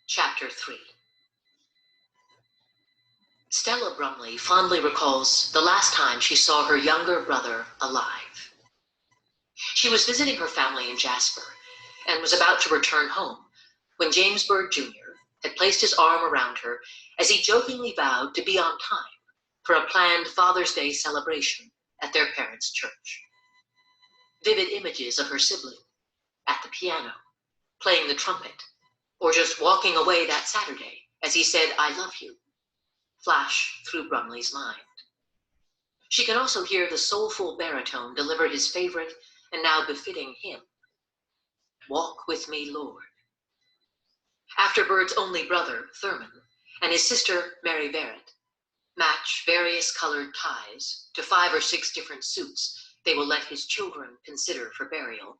Chapter 3. Stella Brumley fondly recalls the last time she saw her younger brother alive. She was visiting her family in Jasper and was about to return home when James Byrd Jr. had placed his arm around her as he jokingly vowed to be on time for a planned Father's Day celebration at their parents' church. Vivid images of her sibling at the piano, playing the trumpet, or just walking away that Saturday as he said, "I love you," flash through Brumley's mind. She can also hear the soulful baritone deliver his favorite and now befitting hymn, "Walk with me, Lord." After Byrd's only brother, Thurman, and his sister, Mary Barrett, match various colored ties to 5 or 6 different suits they will let his children consider for burial,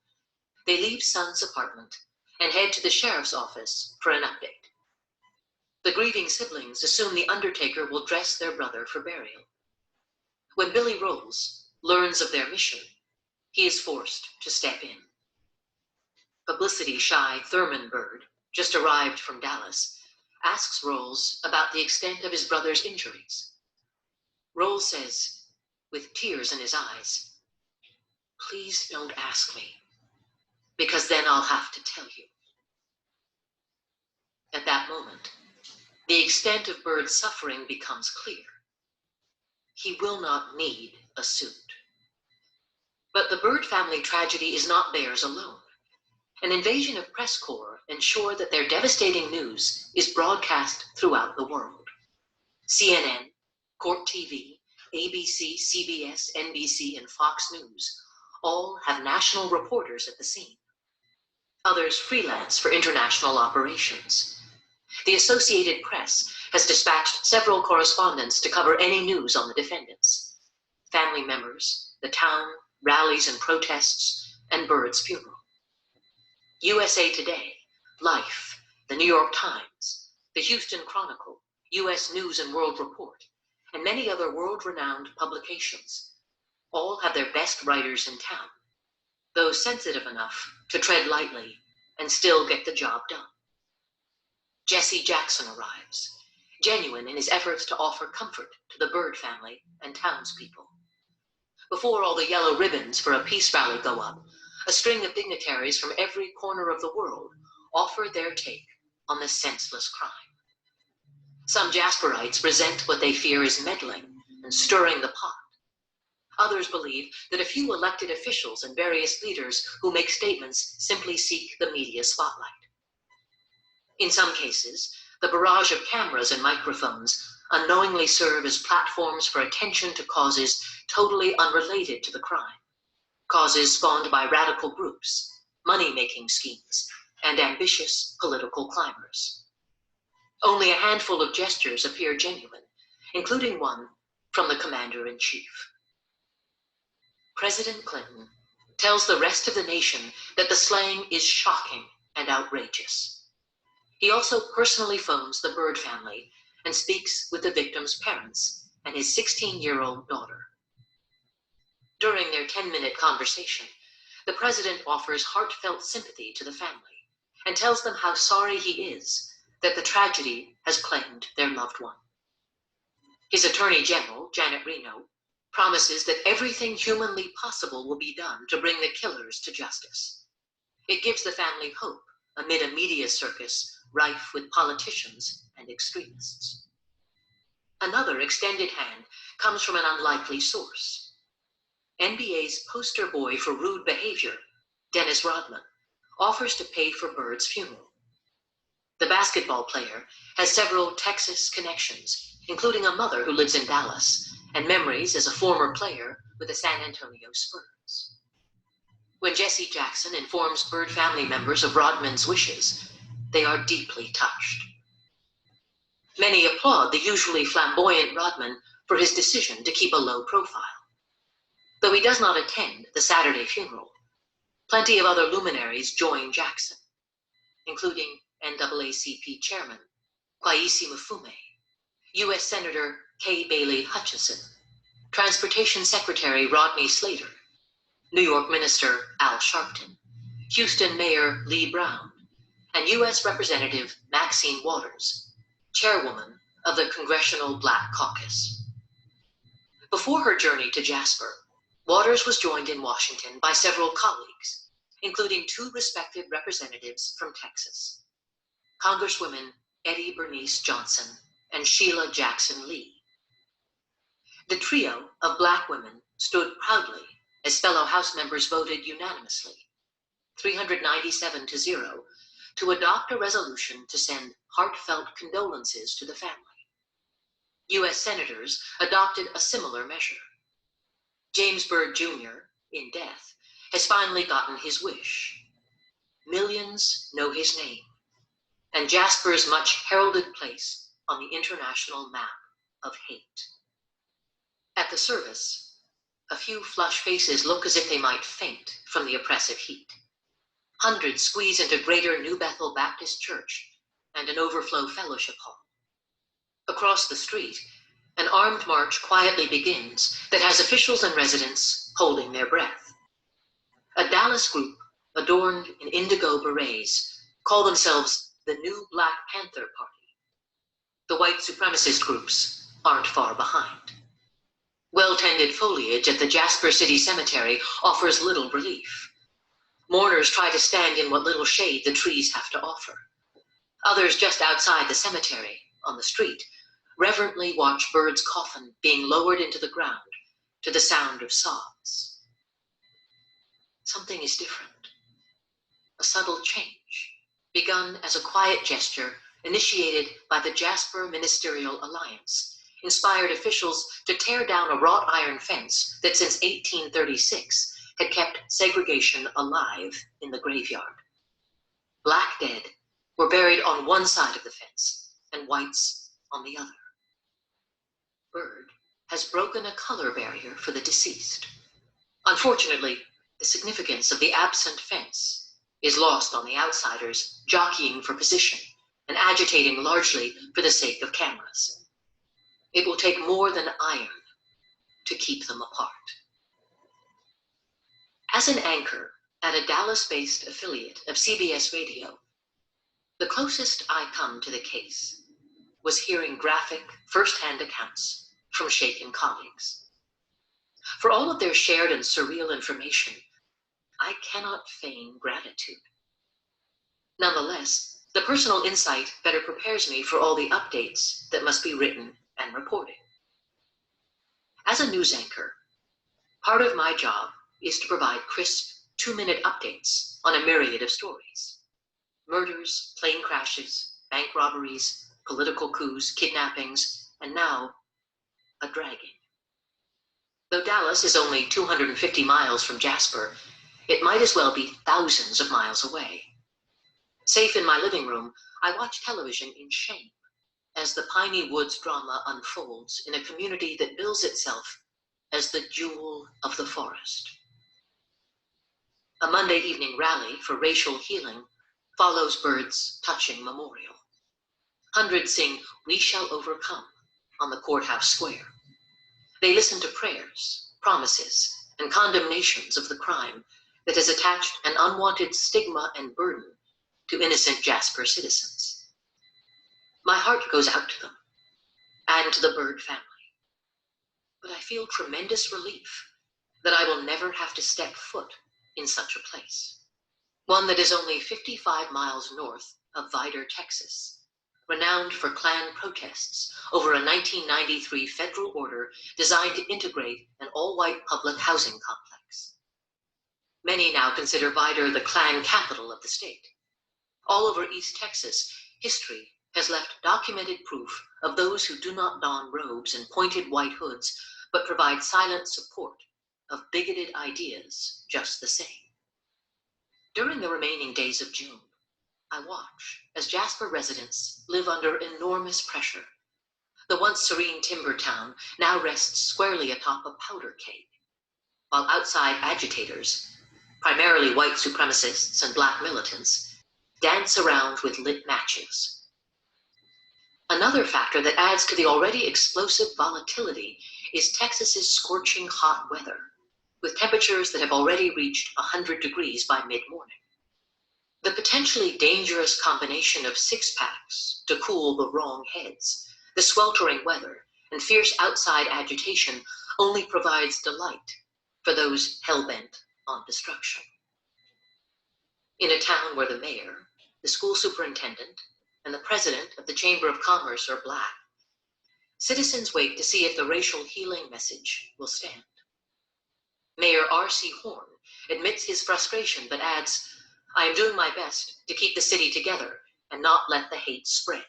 they leave Son's apartment and head to the sheriff's office for an update. The grieving siblings assume the undertaker will dress their brother for burial. When Billy Rolls learns of their mission, he is forced to step in. Publicity-shy Thurman Byrd, just arrived from Dallas, asks Rolls about the extent of his brother's injuries. Rolls says, with tears in his eyes, "Please don't ask me, because then I'll have to tell you." At that moment, the extent of Byrd's suffering becomes clear. He will not need a suit. But the Byrd family tragedy is not theirs alone. An invasion of press corps ensure that their devastating news is broadcast throughout the world. CNN, Court TV, ABC, CBS, NBC, and Fox News all have national reporters at the scene. Others freelance for international operations. The Associated Press has dispatched several correspondents to cover any news on the defendants, family members, the town, rallies and protests, and Byrd's funeral. USA Today, Life, the New York Times, the Houston Chronicle, U.S. News and World Report, and many other world-renowned publications all have their best writers in town, those sensitive enough to tread lightly and still get the job done. Jesse Jackson arrives, genuine in his efforts to offer comfort to the Byrd family and townspeople. Before all the yellow ribbons for a peace rally go up, a string of dignitaries from every corner of the world offer their take on this senseless crime. Some Jasperites resent what they fear is meddling and stirring the pot. Others believe that a few elected officials and various leaders who make statements simply seek the media spotlight. In some cases, the barrage of cameras and microphones unknowingly serve as platforms for attention to causes totally unrelated to the crime, causes spawned by radical groups, money-making schemes, and ambitious political climbers. Only a handful of gestures appear genuine, including one from the commander-in-chief. President Clinton tells the rest of the nation that the slaying is shocking and outrageous. He also personally phones the Byrd family and speaks with the victim's parents and his 16-year-old daughter. During their 10-minute conversation, the president offers heartfelt sympathy to the family and tells them how sorry he is that the tragedy has claimed their loved one. His Attorney General, Janet Reno, promises that everything humanly possible will be done to bring the killers to justice. It gives the family hope amid a media circus rife with politicians and extremists. Another extended hand comes from an unlikely source. NBA's poster boy for rude behavior, Dennis Rodman, offers to pay for Byrd's funeral. The basketball player has several Texas connections, including a mother who lives in Dallas, and memories as a former player with the San Antonio Spurs. When Jesse Jackson informs Byrd family members of Rodman's wishes, they are deeply touched. Many applaud the usually flamboyant Rodman for his decision to keep a low profile. Though he does not attend the Saturday funeral, plenty of other luminaries join Jackson, including NAACP Chairman Kwesi Mfume, U.S. Senator Kay Bailey Hutchison, Transportation Secretary Rodney Slater, New York Minister Al Sharpton, Houston Mayor Lee Brown, and U.S. Representative Maxine Waters, chairwoman of the Congressional Black Caucus. Before her journey to Jasper, Waters was joined in Washington by several colleagues, including two respected representatives from Texas, Congresswomen Eddie Bernice Johnson and Sheila Jackson Lee. The trio of Black women stood proudly as fellow House members voted unanimously, 397-0, to adopt a resolution to send heartfelt condolences to the family. U.S. senators adopted a similar measure. James Byrd Jr., in death, has finally gotten his wish. Millions know his name, and Jasper's much heralded place on the international map of hate. At the service, a few flushed faces look as if they might faint from the oppressive heat. Hundreds squeeze into Greater New Bethel Baptist Church and an overflow fellowship hall. Across the street, an armed march quietly begins that has officials and residents holding their breath. A Dallas group adorned in indigo berets call themselves the New Black Panther Party. The white supremacist groups aren't far behind. Well-tended foliage at the Jasper City Cemetery offers little relief. Mourners try to stand in what little shade the trees have to offer. Others just outside the cemetery, on the street, reverently watch Byrd's coffin being lowered into the ground to the sound of sobs. Something is different. A subtle change, begun as a quiet gesture initiated by the Jasper Ministerial Alliance, inspired officials to tear down a wrought iron fence that since 1836 had kept segregation alive in the graveyard. Black dead were buried on one side of the fence and whites on the other. Byrd has broken a color barrier for the deceased. Unfortunately, the significance of the absent fence is lost on the outsiders jockeying for position and agitating largely for the sake of cameras. It will take more than iron to keep them apart. As an anchor at a Dallas-based affiliate of CBS Radio, the closest I come to the case was hearing graphic, first-hand accounts from shaken colleagues. For all of their shared and surreal information, I cannot feign gratitude. Nonetheless, the personal insight better prepares me for all the updates that must be written and reported. As a news anchor, part of my job is to provide crisp, 2-minute updates on a myriad of stories. Murders, plane crashes, bank robberies, political coups, kidnappings, and now, a dragging. Though Dallas is only 250 miles from Jasper, it might as well be thousands of miles away. Safe in my living room, I watch television in shame as the Piney Woods drama unfolds in a community that bills itself as the jewel of the forest. A Monday evening rally for racial healing follows Byrd's touching memorial. Hundreds sing "We Shall Overcome" on the courthouse square. They listen to prayers, promises, and condemnations of the crime that has attached an unwanted stigma and burden to innocent Jasper citizens. My heart goes out to them and to the Byrd family, but I feel tremendous relief that I will never have to step foot in such a place, one that is only 55 miles north of Vidor, Texas, renowned for Klan protests over a 1993 federal order designed to integrate an all-white public housing complex. Many now consider Vidor the Klan capital of the state. All over East Texas, history has left documented proof of those who do not don robes and pointed white hoods, but provide silent support of bigoted ideas just the same. During the remaining days of June, I watch as Jasper residents live under enormous pressure. The once serene timber town now rests squarely atop a powder keg, while outside agitators, primarily white supremacists and black militants, dance around with lit matches. Another factor that adds to the already explosive volatility is Texas's scorching hot weather, with temperatures that have already reached 100 degrees by mid-morning. The potentially dangerous combination of six-packs to cool the wrong heads, the sweltering weather, and fierce outside agitation only provides delight for those hell-bent on destruction. In a town where the mayor, the school superintendent, and the president of the Chamber of Commerce are black, citizens wait to see if the racial healing message will stand. Mayor R.C. Horn admits his frustration but adds, "I am doing my best to keep the city together and not let the hate spread."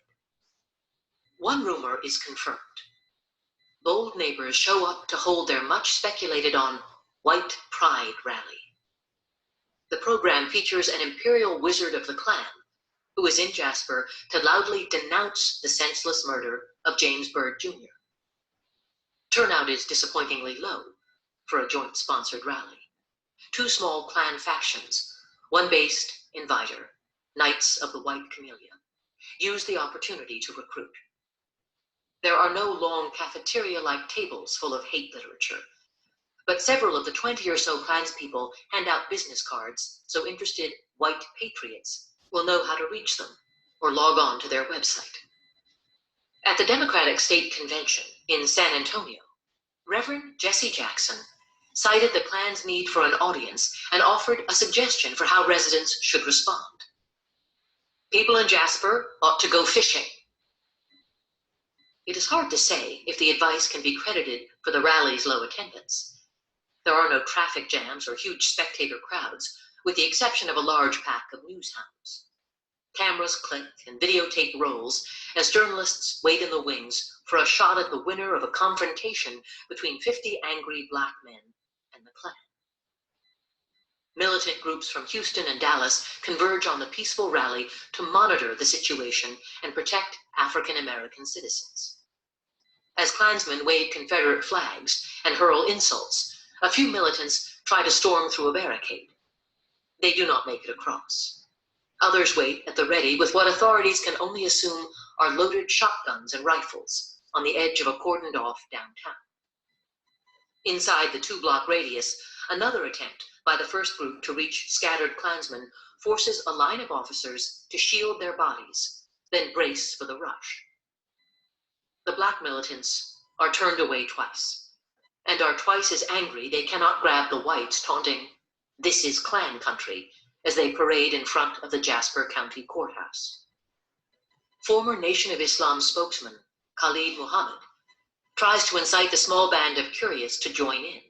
One rumor is confirmed. Bold neighbors show up to hold their much speculated on White Pride rally. The program features an imperial wizard of the Klan who is in Jasper to loudly denounce the senseless murder of James Byrd Jr. Turnout is disappointingly low for a joint-sponsored rally. Two small Klan factions, one based in Vidor, Knights of the White Camellia, use the opportunity to recruit. There are no long cafeteria-like tables full of hate literature, but several of the 20 or so Klanspeople hand out business cards so interested white patriots will know how to reach them or log on to their website. At the Democratic State Convention in San Antonio, Reverend Jesse Jackson cited the Klan's need for an audience and offered a suggestion for how residents should respond. People in Jasper ought to go fishing. It is hard to say if the advice can be credited for the rally's low attendance. There are no traffic jams or huge spectator crowds, with the exception of a large pack of news hounds. Cameras click and videotape rolls as journalists wait in the wings for a shot at the winner of a confrontation between 50 angry black men and the Klan. Militant groups from Houston and Dallas converge on the peaceful rally to monitor the situation and protect African American citizens. As Klansmen wave Confederate flags and hurl insults, a few militants try to storm through a barricade. They do not make it across. Others wait at the ready with what authorities can only assume are loaded shotguns and rifles on the edge of a cordoned-off downtown. Inside the 2-block radius, another attempt by the first group to reach scattered Klansmen forces a line of officers to shield their bodies, then brace for the rush. The black militants are turned away twice, and are twice as angry they cannot grab the whites, taunting, "This is Klan country," as they parade in front of the Jasper County Courthouse. Former Nation of Islam spokesman Khalid Muhammad tries to incite the small band of curious to join in.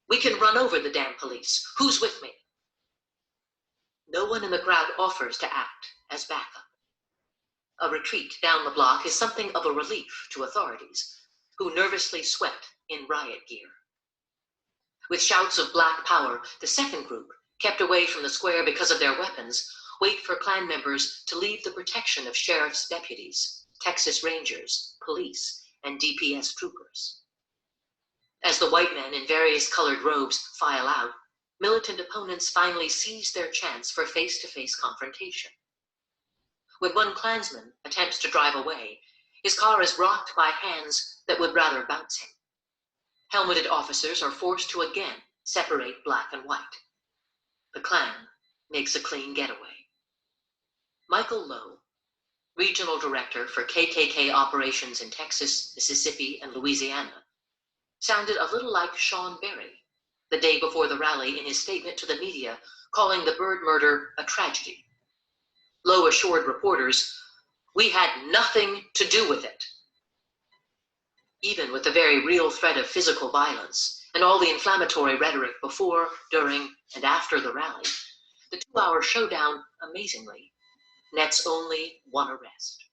"We can run over the damn police. Who's with me?" No one in the crowd offers to act as backup. A retreat down the block is something of a relief to authorities, who nervously sweat in riot gear. With shouts of black power, the second group, kept away from the square because of their weapons, wait for Klan members to leave the protection of sheriff's deputies, Texas Rangers, police, and DPS troopers. As the white men in various colored robes file out, militant opponents finally seize their chance for face-to-face confrontation. When one Klansman attempts to drive away, his car is rocked by hands that would rather bounce him. Helmeted officers are forced to again separate black and white. The Klan makes a clean getaway. Michael Lowe, regional director for KKK operations in Texas, Mississippi, and Louisiana, sounded a little like Sean Berry the day before the rally in his statement to the media, calling the Byrd murder a tragedy. Lowe assured reporters, "We had nothing to do with it." Even with the very real threat of physical violence and all the inflammatory rhetoric before, during, and after the rally, the 2-hour showdown, amazingly, nets only one arrest.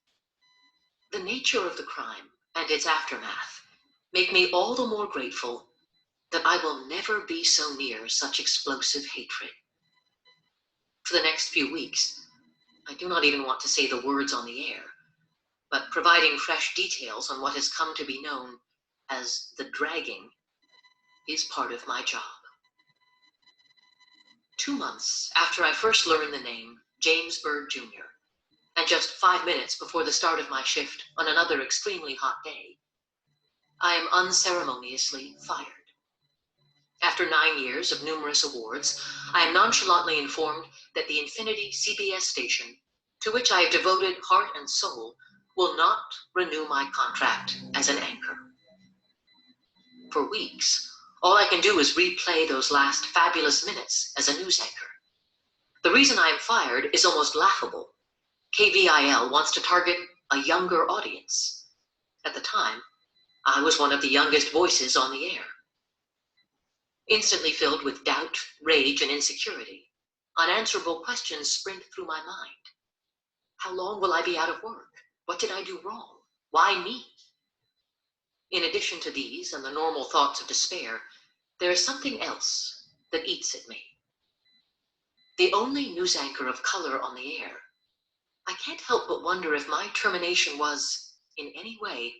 The nature of the crime and its aftermath make me all the more grateful that I will never be so near such explosive hatred. For the next few weeks, I do not even want to say the words on the air, but providing fresh details on what has come to be known as the dragging is part of my job. 2 months after I first learned the name James Byrd Jr., and just 5 minutes before the start of my shift on another extremely hot day, I am unceremoniously fired. After 9 years of numerous awards, I am nonchalantly informed that the Infinity CBS station, to which I have devoted heart and soul, will not renew my contract as an anchor. For weeks, all I can do is replay those last fabulous minutes as a news anchor. The reason I am fired is almost laughable. KVIL wants to target a younger audience. At the time, I was one of the youngest voices on the air. Instantly filled with doubt, rage, and insecurity, unanswerable questions sprint through my mind. How long will I be out of work? What did I do wrong? Why me? In addition to these and the normal thoughts of despair, there is something else that eats at me. The only news anchor of color on the air, I can't help but wonder if my termination was, in any way,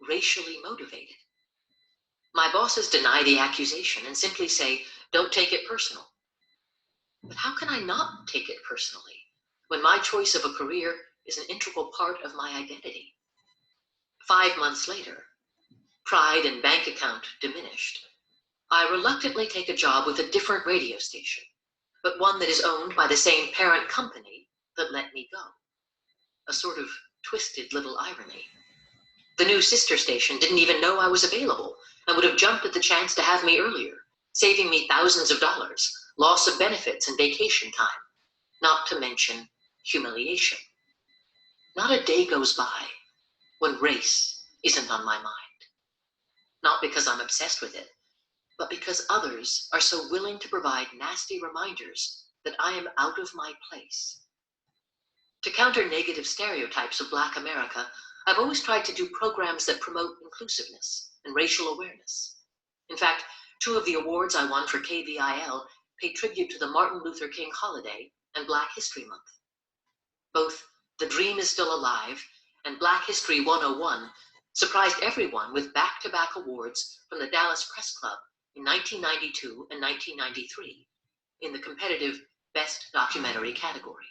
racially motivated. My bosses deny the accusation and simply say, "Don't take it personal." But how can I not take it personally when my choice of a career is an integral part of my identity? 5 months later, pride and bank account diminished, I reluctantly take a job with a different radio station, but one that is owned by the same parent company that let me go. A sort of twisted little irony. The new sister station didn't even know I was available and would have jumped at the chance to have me earlier, saving me thousands of dollars, loss of benefits and vacation time, not to mention humiliation. Not a day goes by when race isn't on my mind. Not because I'm obsessed with it, but because others are so willing to provide nasty reminders that I am out of my place. To counter negative stereotypes of Black America, I've always tried to do programs that promote inclusiveness and racial awareness. In fact, 2 of the awards I won for KVIL pay tribute to the Martin Luther King holiday and Black History Month. Both The Dream is Still Alive and Black History 101 surprised everyone with back-to-back awards from the Dallas Press Club in 1992 and 1993 in the competitive Best Documentary category.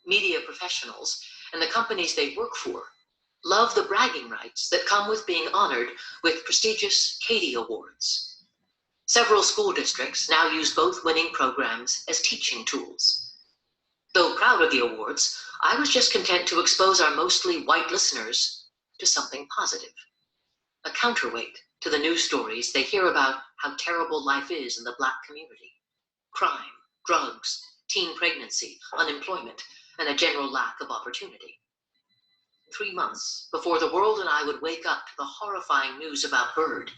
Media professionals and the companies they work for love the bragging rights that come with being honored with prestigious Katie Awards. Several school districts now use both winning programs as teaching tools. Though proud of the awards, I was just content to expose our mostly white listeners to something positive, a counterweight to the news stories they hear about how terrible life is in the Black community. Crime, drugs, teen pregnancy, unemployment, and a general lack of opportunity. 3 months before the world and I would wake up to the horrifying news about Byrd,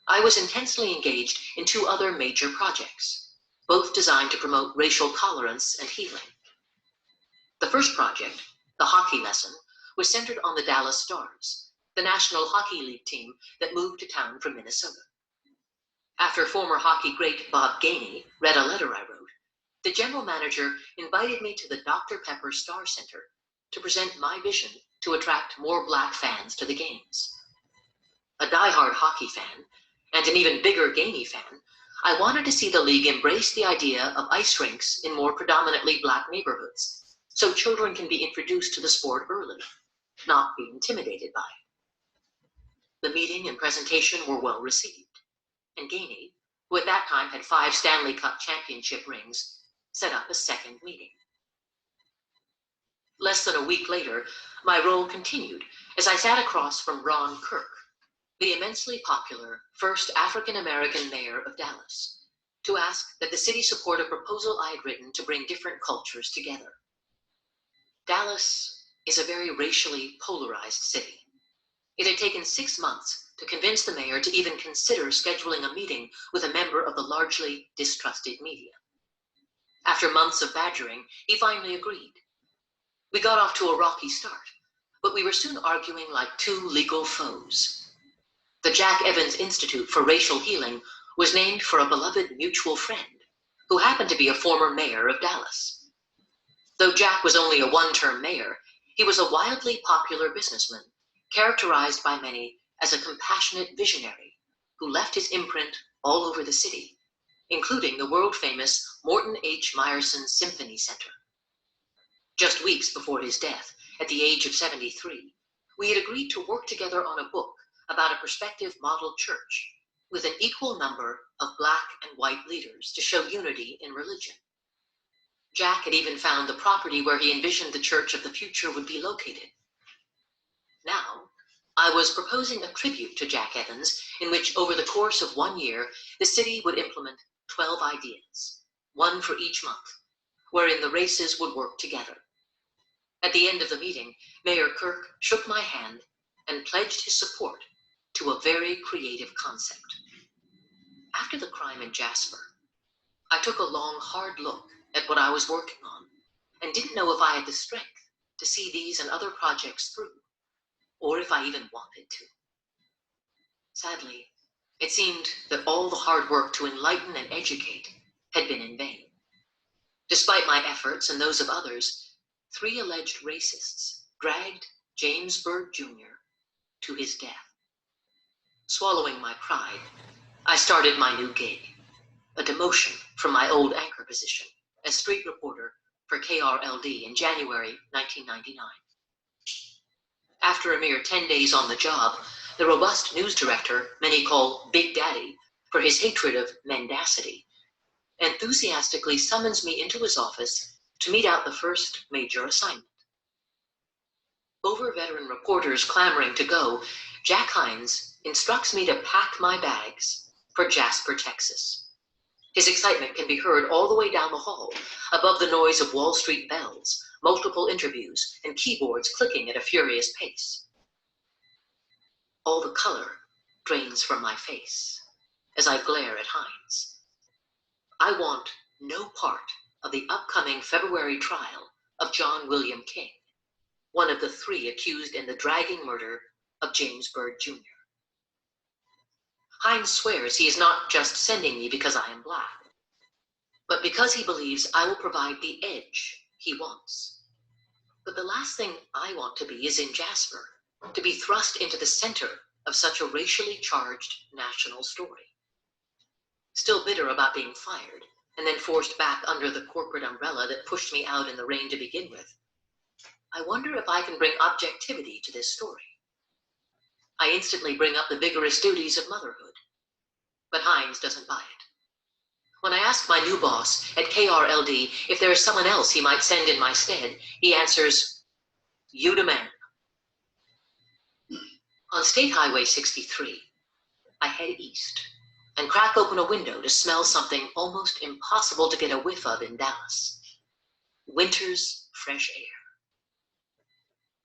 I was intensely engaged in 2 other major projects, both designed to promote racial tolerance and healing. The first project, The Hockey Lesson, was centered on the Dallas Stars, the National Hockey League team that moved to town from Minnesota. After former hockey great Bob Gainey read a letter I wrote, the general manager invited me to the Dr. Pepper Star Center to present my vision to attract more Black fans to the games. A diehard hockey fan, and an even bigger Gainey fan, I wanted to see the league embrace the idea of ice rinks in more predominantly Black neighborhoods, so children can be introduced to the sport early, not be intimidated by it. The meeting and presentation were well received, and Gainey, who at that time had 5 Stanley Cup championship rings, set up a second meeting. Less than a week later, my role continued as I sat across from Ron Kirk, the immensely popular first African-American mayor of Dallas, to ask that the city support a proposal I had written to bring different cultures together. Dallas is a very racially polarized city. It had taken 6 months to convince the mayor to even consider scheduling a meeting with a member of the largely distrusted media. After months of badgering, he finally agreed. We got off to a rocky start, but we were soon arguing like 2 legal foes. The Jack Evans Institute for Racial Healing was named for a beloved mutual friend who happened to be a former mayor of Dallas. Though Jack was only a one-term mayor, he was a wildly popular businessman, characterized by many as a compassionate visionary who left his imprint all over the city, including the world-famous Morton H. Meyerson Symphony Center. Just weeks before his death, at the age of 73, we had agreed to work together on a book about a prospective model church with an equal number of Black and white leaders to show unity in religion. Jack had even found the property where he envisioned the church of the future would be located. Now, I was proposing a tribute to Jack Evans in which, over the course of 1 year, the city would implement 12 ideas, one for each month, wherein the races would work together. At the end of the meeting, Mayor Kirk shook my hand and pledged his support to a very creative concept. After the crime in Jasper, I took a long, hard look at what I was working on and didn't know if I had the strength to see these and other projects through, or if I even wanted to. Sadly, it seemed that all the hard work to enlighten and educate had been in vain. Despite my efforts and those of others, 3 alleged racists dragged James Byrd Jr. to his death. Swallowing my pride, I started my new gig, a demotion from my old anchor position as street reporter for KRLD in January 1999. After a mere 10 days on the job, the robust news director many call Big Daddy for his hatred of mendacity enthusiastically summons me into his office to meet out the first major assignment. Over veteran reporters clamoring to go, Jack Hines instructs me to pack my bags for Jasper, Texas. His excitement can be heard all the way down the hall, above the noise of Wall Street bells, multiple interviews, and keyboards clicking at a furious pace. All the color drains from my face as I glare at Hines. I want no part of the upcoming February trial of John William King, one of the 3 accused in the dragging murder of James Byrd Jr. Hines swears he is not just sending me because I am Black, but because he believes I will provide the edge he wants. But the last thing I want to be is in Jasper, to be thrust into the center of such a racially charged national story. Still bitter about being fired, and then forced back under the corporate umbrella that pushed me out in the rain to begin with, I wonder if I can bring objectivity to this story. I instantly bring up the vigorous duties of motherhood, but Hines doesn't buy it. When I ask my new boss at KRLD if there is someone else he might send in my stead, he answers, "You demand." On State Highway 63, I head east and crack open a window to smell something almost impossible to get a whiff of in Dallas: winter's fresh air.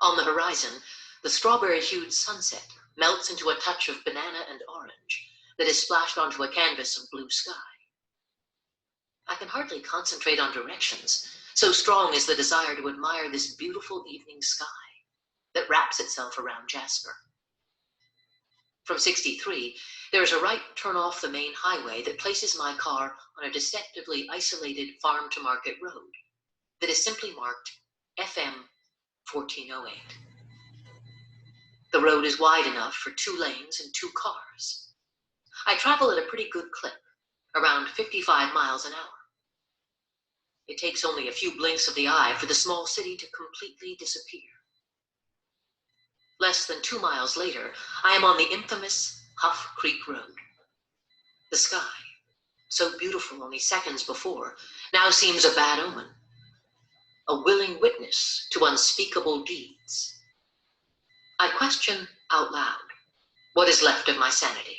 On the horizon, the strawberry-hued sunset melts into a touch of banana and orange that is splashed onto a canvas of blue sky. I can hardly concentrate on directions, so strong is the desire to admire this beautiful evening sky that wraps itself around Jasper. From 63, there is a right turn off the main highway that places my car on a deceptively isolated farm-to-market road that is simply marked FM 1408. The road is wide enough for 2 lanes and 2 cars. I travel at a pretty good clip, around 55 miles an hour. It takes only a few blinks of the eye for the small city to completely disappear. Less than 2 miles later, I am on the infamous Huff Creek Road. The sky, so beautiful only seconds before, now seems a bad omen, a willing witness to unspeakable deeds. I question out loud what is left of my sanity.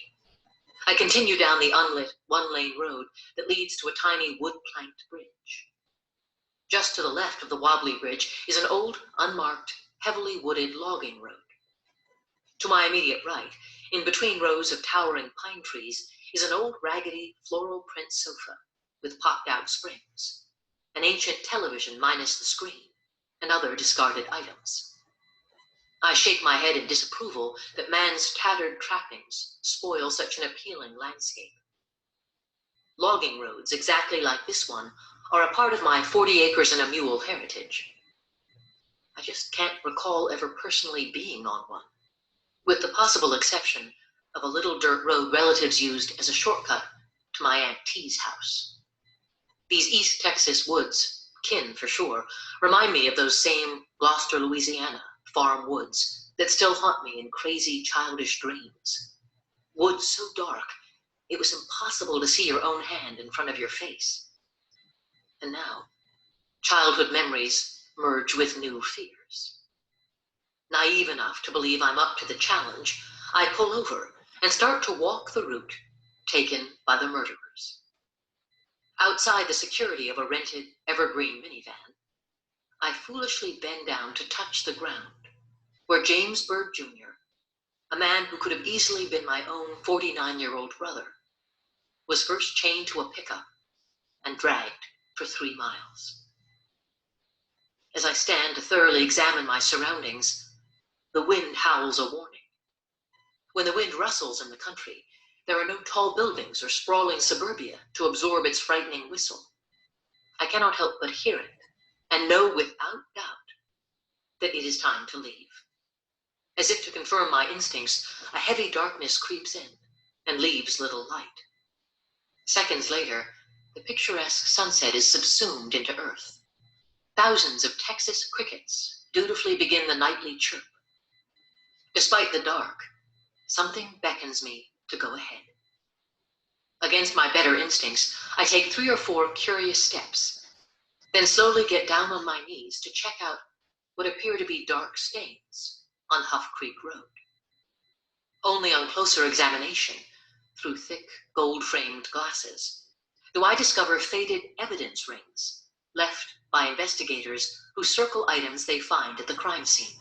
I continue down the unlit 1-lane road that leads to a tiny wood-planked bridge. Just to the left of the wobbly bridge is an old, unmarked, heavily wooded logging road. To my immediate right, in between rows of towering pine trees, is an old raggedy floral print sofa with popped-out springs, an ancient television minus the screen, and other discarded items. I shake my head in disapproval that man's tattered trappings spoil such an appealing landscape. Logging roads, exactly like this one, are a part of my 40 acres and a mule heritage. I just can't recall ever personally being on one, with the possible exception of a little dirt road relatives used as a shortcut to my Aunt T's house. These East Texas woods, kin for sure, remind me of those same Gloucester, Louisiana farm woods that still haunt me in crazy childish dreams. Woods so dark, it was impossible to see your own hand in front of your face. And now, childhood memories merge with new fears. Naive enough to believe I'm up to the challenge, I pull over and start to walk the route taken by the murderers. Outside the security of a rented evergreen minivan, I foolishly bend down to touch the ground where James Byrd Jr., a man who could have easily been my own 49-year-old brother, was first chained to a pickup and dragged for 3 miles. As I stand to thoroughly examine my surroundings, the wind howls a warning. When the wind rustles in the country, there are no tall buildings or sprawling suburbia to absorb its frightening whistle. I cannot help but hear it and know without doubt that it is time to leave. As if to confirm my instincts, a heavy darkness creeps in and leaves little light. Seconds later, the picturesque sunset is subsumed into earth. Thousands of Texas crickets dutifully begin the nightly chirp. Despite the dark, something beckons me to go ahead. Against my better instincts, I take 3 or 4 curious steps, then slowly get down on my knees to check out what appear to be dark stains on Huff Creek Road. Only on closer examination, through thick gold-framed glasses, do I discover faded evidence rings left by investigators who circle items they find at the crime scene.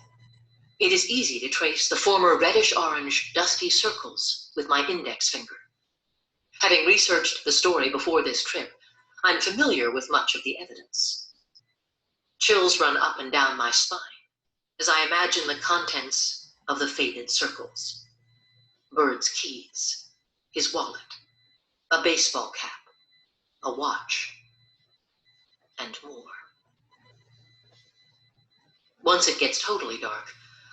It is easy to trace the former reddish-orange dusty circles with my index finger. Having researched the story before this trip, I'm familiar with much of the evidence. Chills run up and down my spine as I imagine the contents of the faded circles. Byrd's keys, his wallet, a baseball cap, a watch, and more. Once it gets totally dark,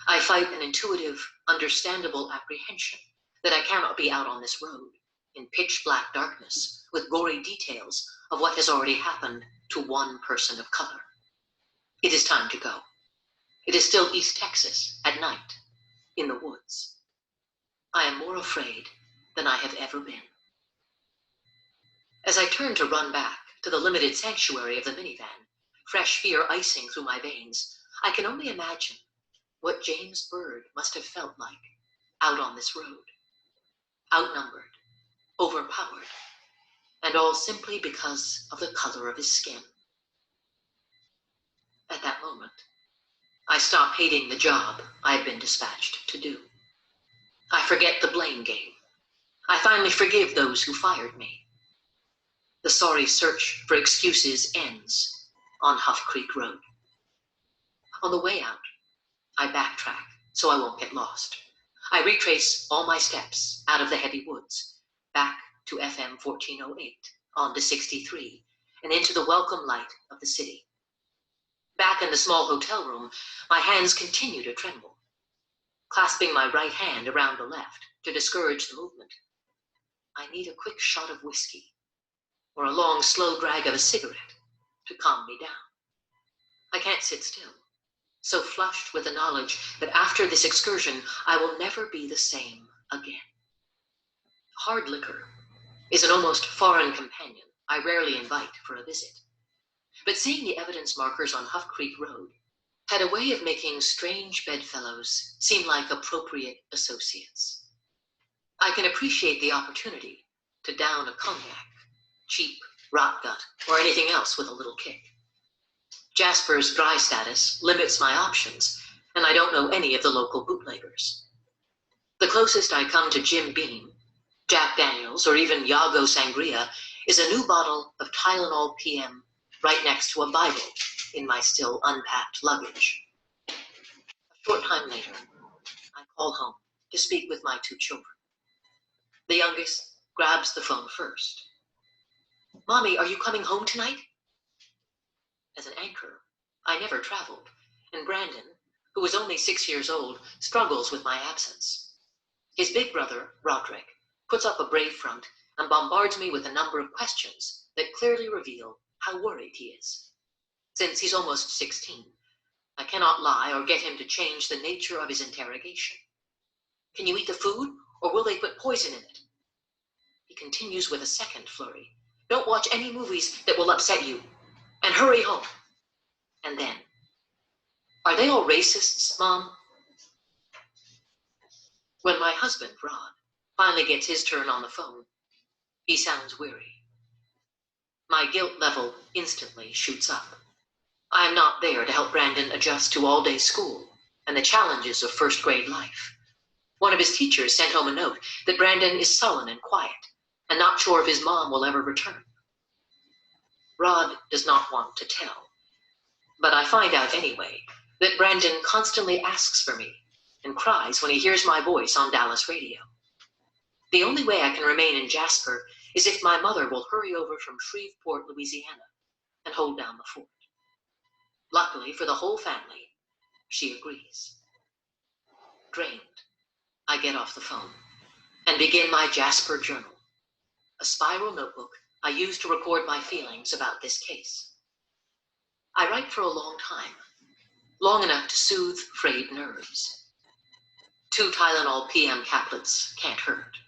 I fight an intuitive, understandable apprehension that I cannot be out on this road in pitch black darkness with gory details of what has already happened to one person of color. It is time to go. It is still East Texas at night, in the woods. I am more afraid than I have ever been. As I turn to run back to the limited sanctuary of the minivan, fresh fear icing through my veins, I can only imagine what James Byrd must have felt like out on this road. Outnumbered, overpowered, and all simply because of the color of his skin. At that moment, I stop hating the job I had been dispatched to do. I forget the blame game. I finally forgive those who fired me. The sorry search for excuses ends on Huff Creek Road. On the way out, I backtrack so I won't get lost. I retrace all my steps out of the heavy woods, back to FM 1408, onto 63, and into the welcome light of the city. Back in the small hotel room, my hands continue to tremble, clasping my right hand around the left to discourage the movement. I need a quick shot of whiskey, or a long, slow drag of a cigarette to calm me down. I can't sit still, so flushed with the knowledge that after this excursion, I will never be the same again. Hard liquor is an almost foreign companion I rarely invite for a visit. But seeing the evidence markers on Huff Creek Road had a way of making strange bedfellows seem like appropriate associates. I can appreciate the opportunity to down a cognac, cheap, rot gut, or anything else with a little kick. Jasper's dry status limits my options, and I don't know any of the local bootleggers. The closest I come to Jim Beam, Jack Daniels, or even Yago Sangria is a new bottle of Tylenol PM right next to a Bible in my still unpacked luggage. A short time later, I call home to speak with my two children. The youngest grabs the phone first. "Mommy, are you coming home tonight?" As an anchor, I never traveled, and Brandon, who is only 6 years old, struggles with my absence. His big brother, Roderick, puts up a brave front and bombards me with a number of questions that clearly reveal how worried he is. Since he's almost 16, I cannot lie or get him to change the nature of his interrogation. "Can you eat the food, or will they put poison in it?" He continues with a second flurry. "Don't watch any movies that will upset you, and hurry home." And then, "Are they all racists, Mom?" When my husband, Rod, finally gets his turn on the phone, he sounds weary. My guilt level instantly shoots up. I am not there to help Brandon adjust to all-day school and the challenges of first-grade life. One of his teachers sent home a note that Brandon is sullen and quiet and not sure if his mom will ever return. Rod does not want to tell, but I find out anyway that Brandon constantly asks for me and cries when he hears my voice on Dallas radio. The only way I can remain in Jasper is if my mother will hurry over from Shreveport, Louisiana, and hold down the fort. Luckily for the whole family, she agrees. Drained, I get off the phone and begin my Jasper journal, a spiral notebook I use to record my feelings about this case. I write for a long time, long enough to soothe frayed nerves. 2 Tylenol PM caplets can't hurt.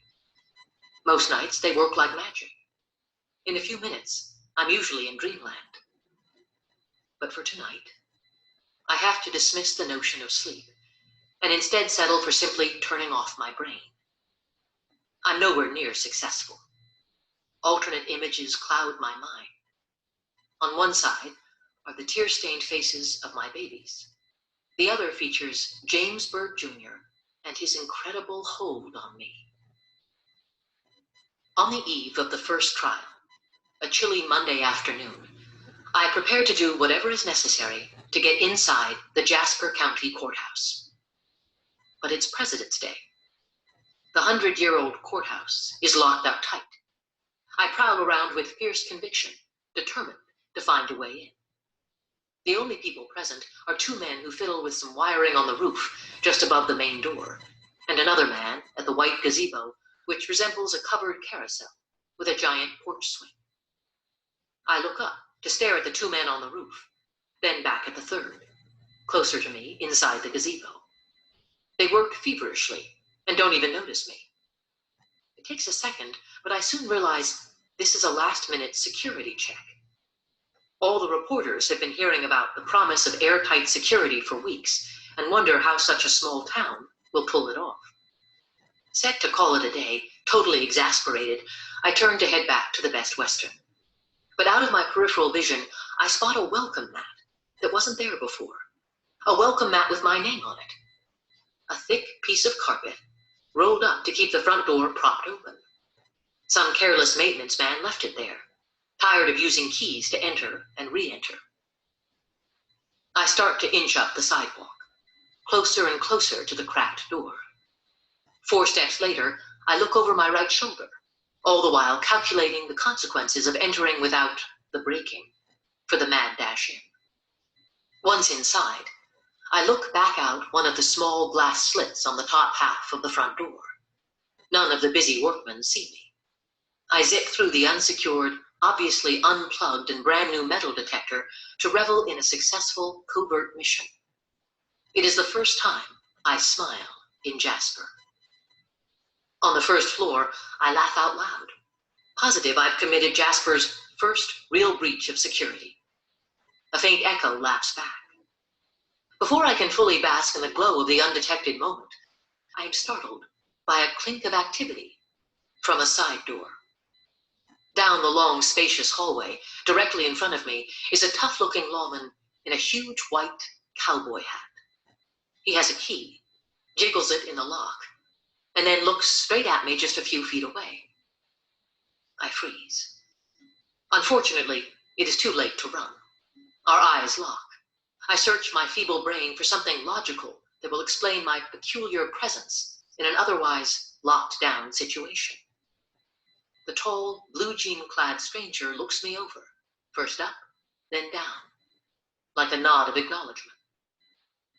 Most nights they work like magic. In a few minutes, I'm usually in dreamland. But for tonight, I have to dismiss the notion of sleep and instead settle for simply turning off my brain. I'm nowhere near successful. Alternate images cloud my mind. On one side are the tear-stained faces of my babies. The other features James Byrd Jr. and his incredible hold on me. On the eve of the first trial, a chilly Monday afternoon, I prepare to do whatever is necessary to get inside the Jasper County Courthouse. But it's President's Day. The 100-year-old courthouse is locked up tight. I prowl around with fierce conviction, determined to find a way in. The only people present are 2 men who fiddle with some wiring on the roof just above the main door, and another man at the white gazebo, which resembles a covered carousel with a giant porch swing. I look up to stare at the 2 men on the roof, then back at the third, closer to me inside the gazebo. They work feverishly and don't even notice me. It takes a second, but I soon realize this is a last-minute security check. All the reporters have been hearing about the promise of airtight security for weeks and wonder how such a small town will pull it off. Set to call it a day, totally exasperated, I turn to head back to the Best Western. But out of my peripheral vision, I spot a welcome mat that wasn't there before. A welcome mat with my name on it. A thick piece of carpet rolled up to keep the front door propped open. Some careless maintenance man left it there, tired of using keys to enter and re-enter. I start to inch up the sidewalk, closer and closer to the cracked door. 4 steps later, I look over my right shoulder, all the while calculating the consequences of entering without the braking for the mad dash in. Once inside, I look back out one of the small glass slits on the top half of the front door. None of the busy workmen see me. I zip through the unsecured, obviously unplugged and brand new metal detector to revel in a successful covert mission. It is the first time I smile in Jasper. On the first floor, I laugh out loud, positive I've committed Jasper's first real breach of security. A faint echo laughs back. Before I can fully bask in the glow of the undetected moment, I am startled by a clink of activity from a side door. Down the long, spacious hallway, directly in front of me, is a tough-looking lawman in a huge white cowboy hat. He has a key, jiggles it in the lock, and then looks straight at me just a few feet away. I freeze. Unfortunately, it is too late to run. Our eyes lock. I search my feeble brain for something logical that will explain my peculiar presence in an otherwise locked-down situation. The tall, blue jean-clad stranger looks me over, first up, then down, like a nod of acknowledgement.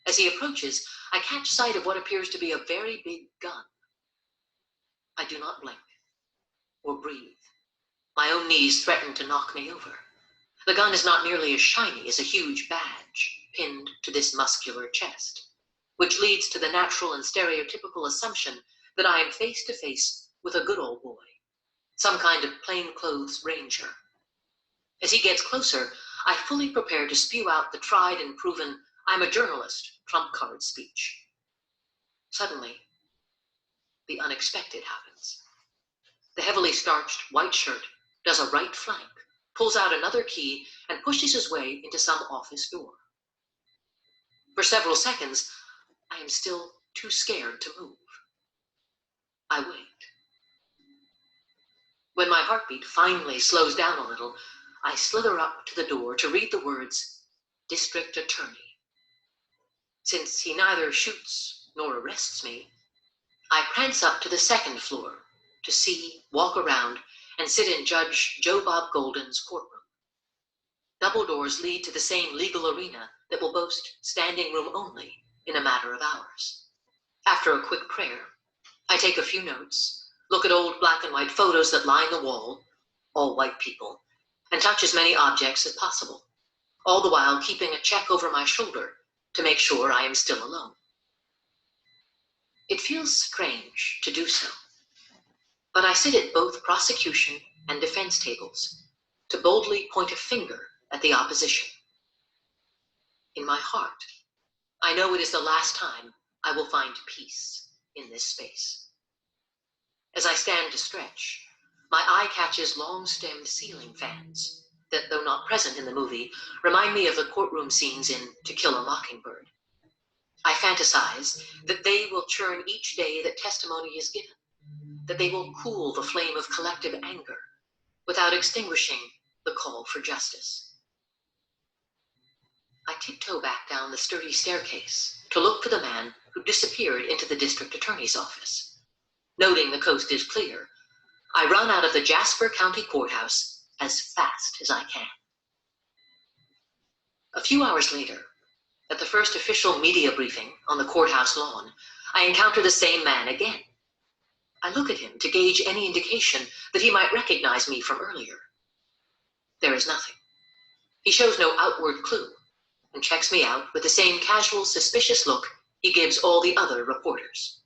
As he approaches, I catch sight of what appears to be a very big gun. I do not blink or breathe. My own knees threaten to knock me over. The gun is not nearly as shiny as a huge badge pinned to this muscular chest, which leads to the natural and stereotypical assumption that I am face to face with a good old boy, some kind of plainclothes ranger. As he gets closer, I fully prepare to spew out the tried and proven "I'm a journalist" trump card speech. Suddenly, the unexpected happens. The heavily starched white shirt does a right flank, pulls out another key, and pushes his way into some office door. For several seconds, I am still too scared to move. I wait. When my heartbeat finally slows down a little, I slither up to the door to read the words, "District Attorney." Since he neither shoots nor arrests me, I prance up to the second floor to see, walk around, and sit in Judge Joe Bob Golden's courtroom. Double doors lead to the same legal arena that will boast standing room only in a matter of hours. After a quick prayer, I take a few notes, look at old black and white photos that line the wall, all white people, and touch as many objects as possible, all the while keeping a check over my shoulder to make sure I am still alone. It feels strange to do so, but I sit at both prosecution and defense tables to boldly point a finger at the opposition. In my heart, I know it is the last time I will find peace in this space. As I stand to stretch, my eye catches long-stemmed ceiling fans that, though not present in the movie, remind me of the courtroom scenes in To Kill a Mockingbird. I fantasize that they will churn each day that testimony is given, that they will cool the flame of collective anger without extinguishing the call for justice. I tiptoe back down the sturdy staircase to look for the man who disappeared into the district attorney's office. Noting the coast is clear, I run out of the Jasper County Courthouse as fast as I can. A few hours later, at the first official media briefing on the courthouse lawn, I encounter the same man again. I look at him to gauge any indication that he might recognize me from earlier. There is nothing. He shows no outward clue and checks me out with the same casual, suspicious look he gives all the other reporters.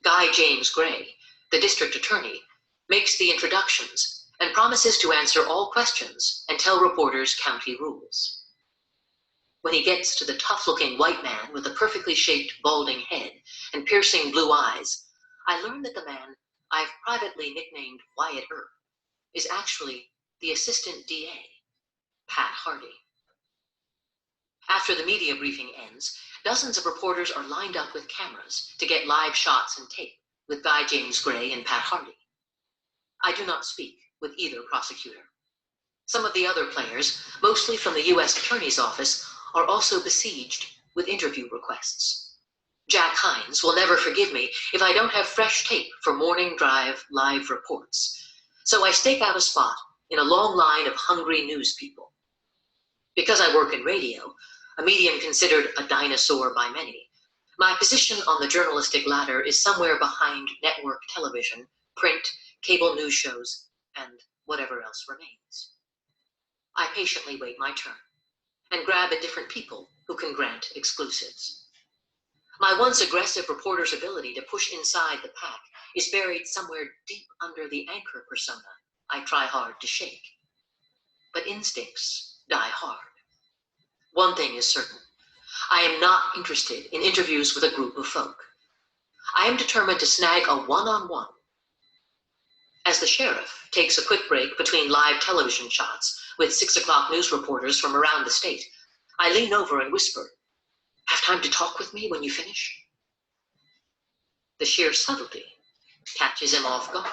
Guy James Gray, the district attorney, makes the introductions and promises to answer all questions and tell reporters county rules. When he gets to the tough-looking white man with a perfectly shaped, balding head and piercing blue eyes, I learn that the man I've privately nicknamed Wyatt Earp is actually the assistant DA, Pat Hardy. After the media briefing ends, dozens of reporters are lined up with cameras to get live shots and tape with Guy James Gray and Pat Hardy. I do not speak with either prosecutor. Some of the other players, mostly from the U.S. Attorney's Office, are also besieged with interview requests. Jack Hines will never forgive me if I don't have fresh tape for morning drive live reports, so I stake out a spot in a long line of hungry news people. Because I work in radio, a medium considered a dinosaur by many, my position on the journalistic ladder is somewhere behind network television, print, cable news shows, and whatever else remains. I patiently wait my turn and grab at different people who can grant exclusives. My once aggressive reporter's ability to push inside the pack is buried somewhere deep under the anchor persona I try hard to shake. But instincts die hard. One thing is certain. I am not interested in interviews with a group of folk. I am determined to snag a one-on-one. As the sheriff takes a quick break between live television shots with 6 o'clock news reporters from around the state, I lean over and whisper, "Have time to talk with me when you finish?" The sheer subtlety catches him off guard.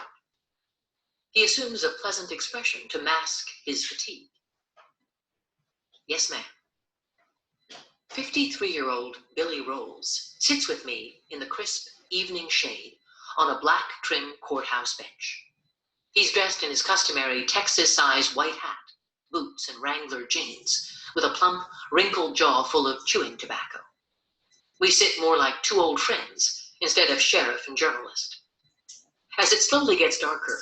He assumes a pleasant expression to mask his fatigue. "Yes, ma'am." 53-year-old Billy Rolls sits with me in the crisp evening shade on a black trim courthouse bench. He's dressed in his customary Texas-sized white hat, boots, and Wrangler jeans, with a plump, wrinkled jaw full of chewing tobacco. We sit more like two old friends instead of sheriff and journalist. As it slowly gets darker,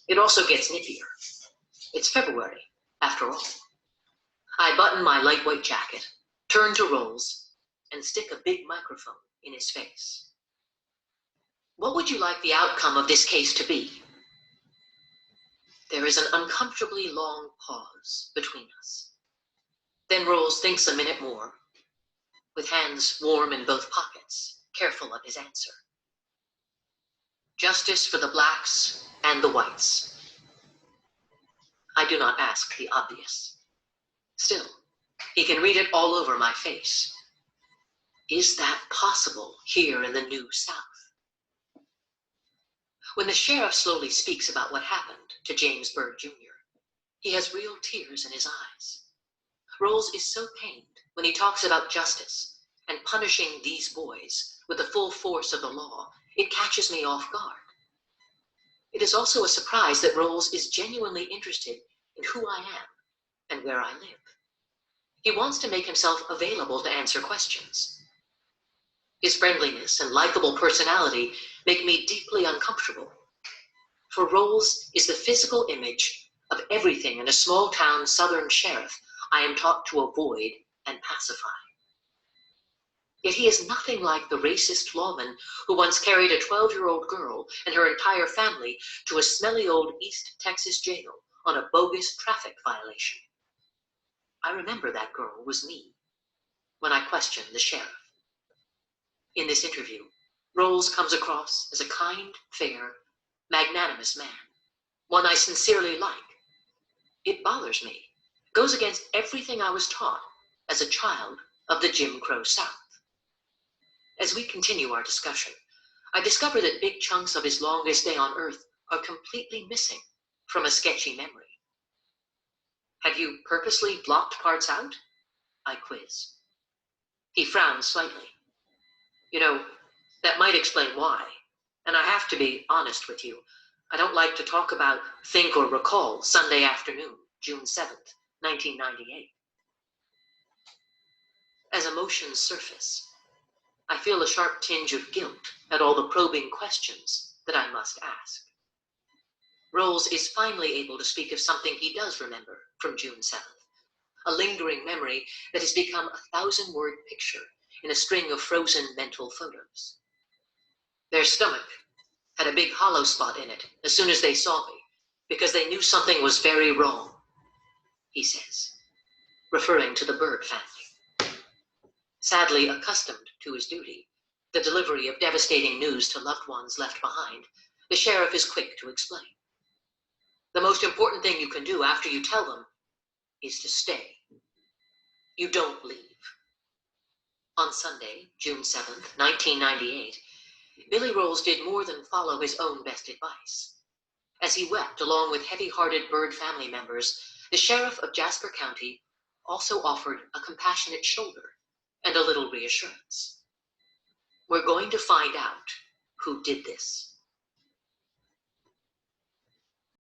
it also gets nippier. It's February, after all. I button my lightweight jacket, turn to Rolls, and stick a big microphone in his face. What would you like the outcome of this case to be? There is an uncomfortably long pause between us. Then Rolls thinks a minute more, with hands warm in both pockets, careful of his answer. Justice for the blacks and the whites. I do not ask the obvious. Still, he can read it all over my face. Is that possible here in the New South? When the sheriff slowly speaks about what happened to James Byrd Jr., he has real tears in his eyes. Rolls is so pained when he talks about justice and punishing these boys with the full force of the law, it catches me off guard. It is also a surprise that Rolls is genuinely interested in who I am and where I live. He wants to make himself available to answer questions. His friendliness and likable personality make me deeply uncomfortable. For Rolls is the physical image of everything in a small-town Southern sheriff I am taught to avoid and pacify. Yet he is nothing like the racist lawman who once carried a 12-year-old girl and her entire family to a smelly old East Texas jail on a bogus traffic violation. I remember that girl was me when I questioned the sheriff. In this interview, Rolls comes across as a kind, fair, magnanimous man, one I sincerely like. It bothers me, goes against everything I was taught as a child of the Jim Crow South. As we continue our discussion, I discover that big chunks of his longest day on earth are completely missing from a sketchy memory. Have you purposely blocked parts out? I quiz. He frowns slightly. You know, that might explain why. And I have to be honest with you. I don't like to talk about, think, or recall Sunday afternoon, June 7th, 1998. As emotions surface, I feel a sharp tinge of guilt at all the probing questions that I must ask. Rolls is finally able to speak of something he does remember from June 7th, a lingering memory that has become a 1,000-word picture in a string of frozen mental photos. Their stomach had a big hollow spot in it as soon as they saw me, because they knew something was very wrong, he says, referring to the Byrd family. Sadly accustomed to his duty, the delivery of devastating news to loved ones left behind, the sheriff is quick to explain. The most important thing you can do after you tell them is to stay. You don't leave. On Sunday, June 7th, 1998, Billy Rolls did more than follow his own best advice. As he wept along with heavy-hearted Byrd family members, the sheriff of Jasper County also offered a compassionate shoulder and a little reassurance. We're going to find out who did this.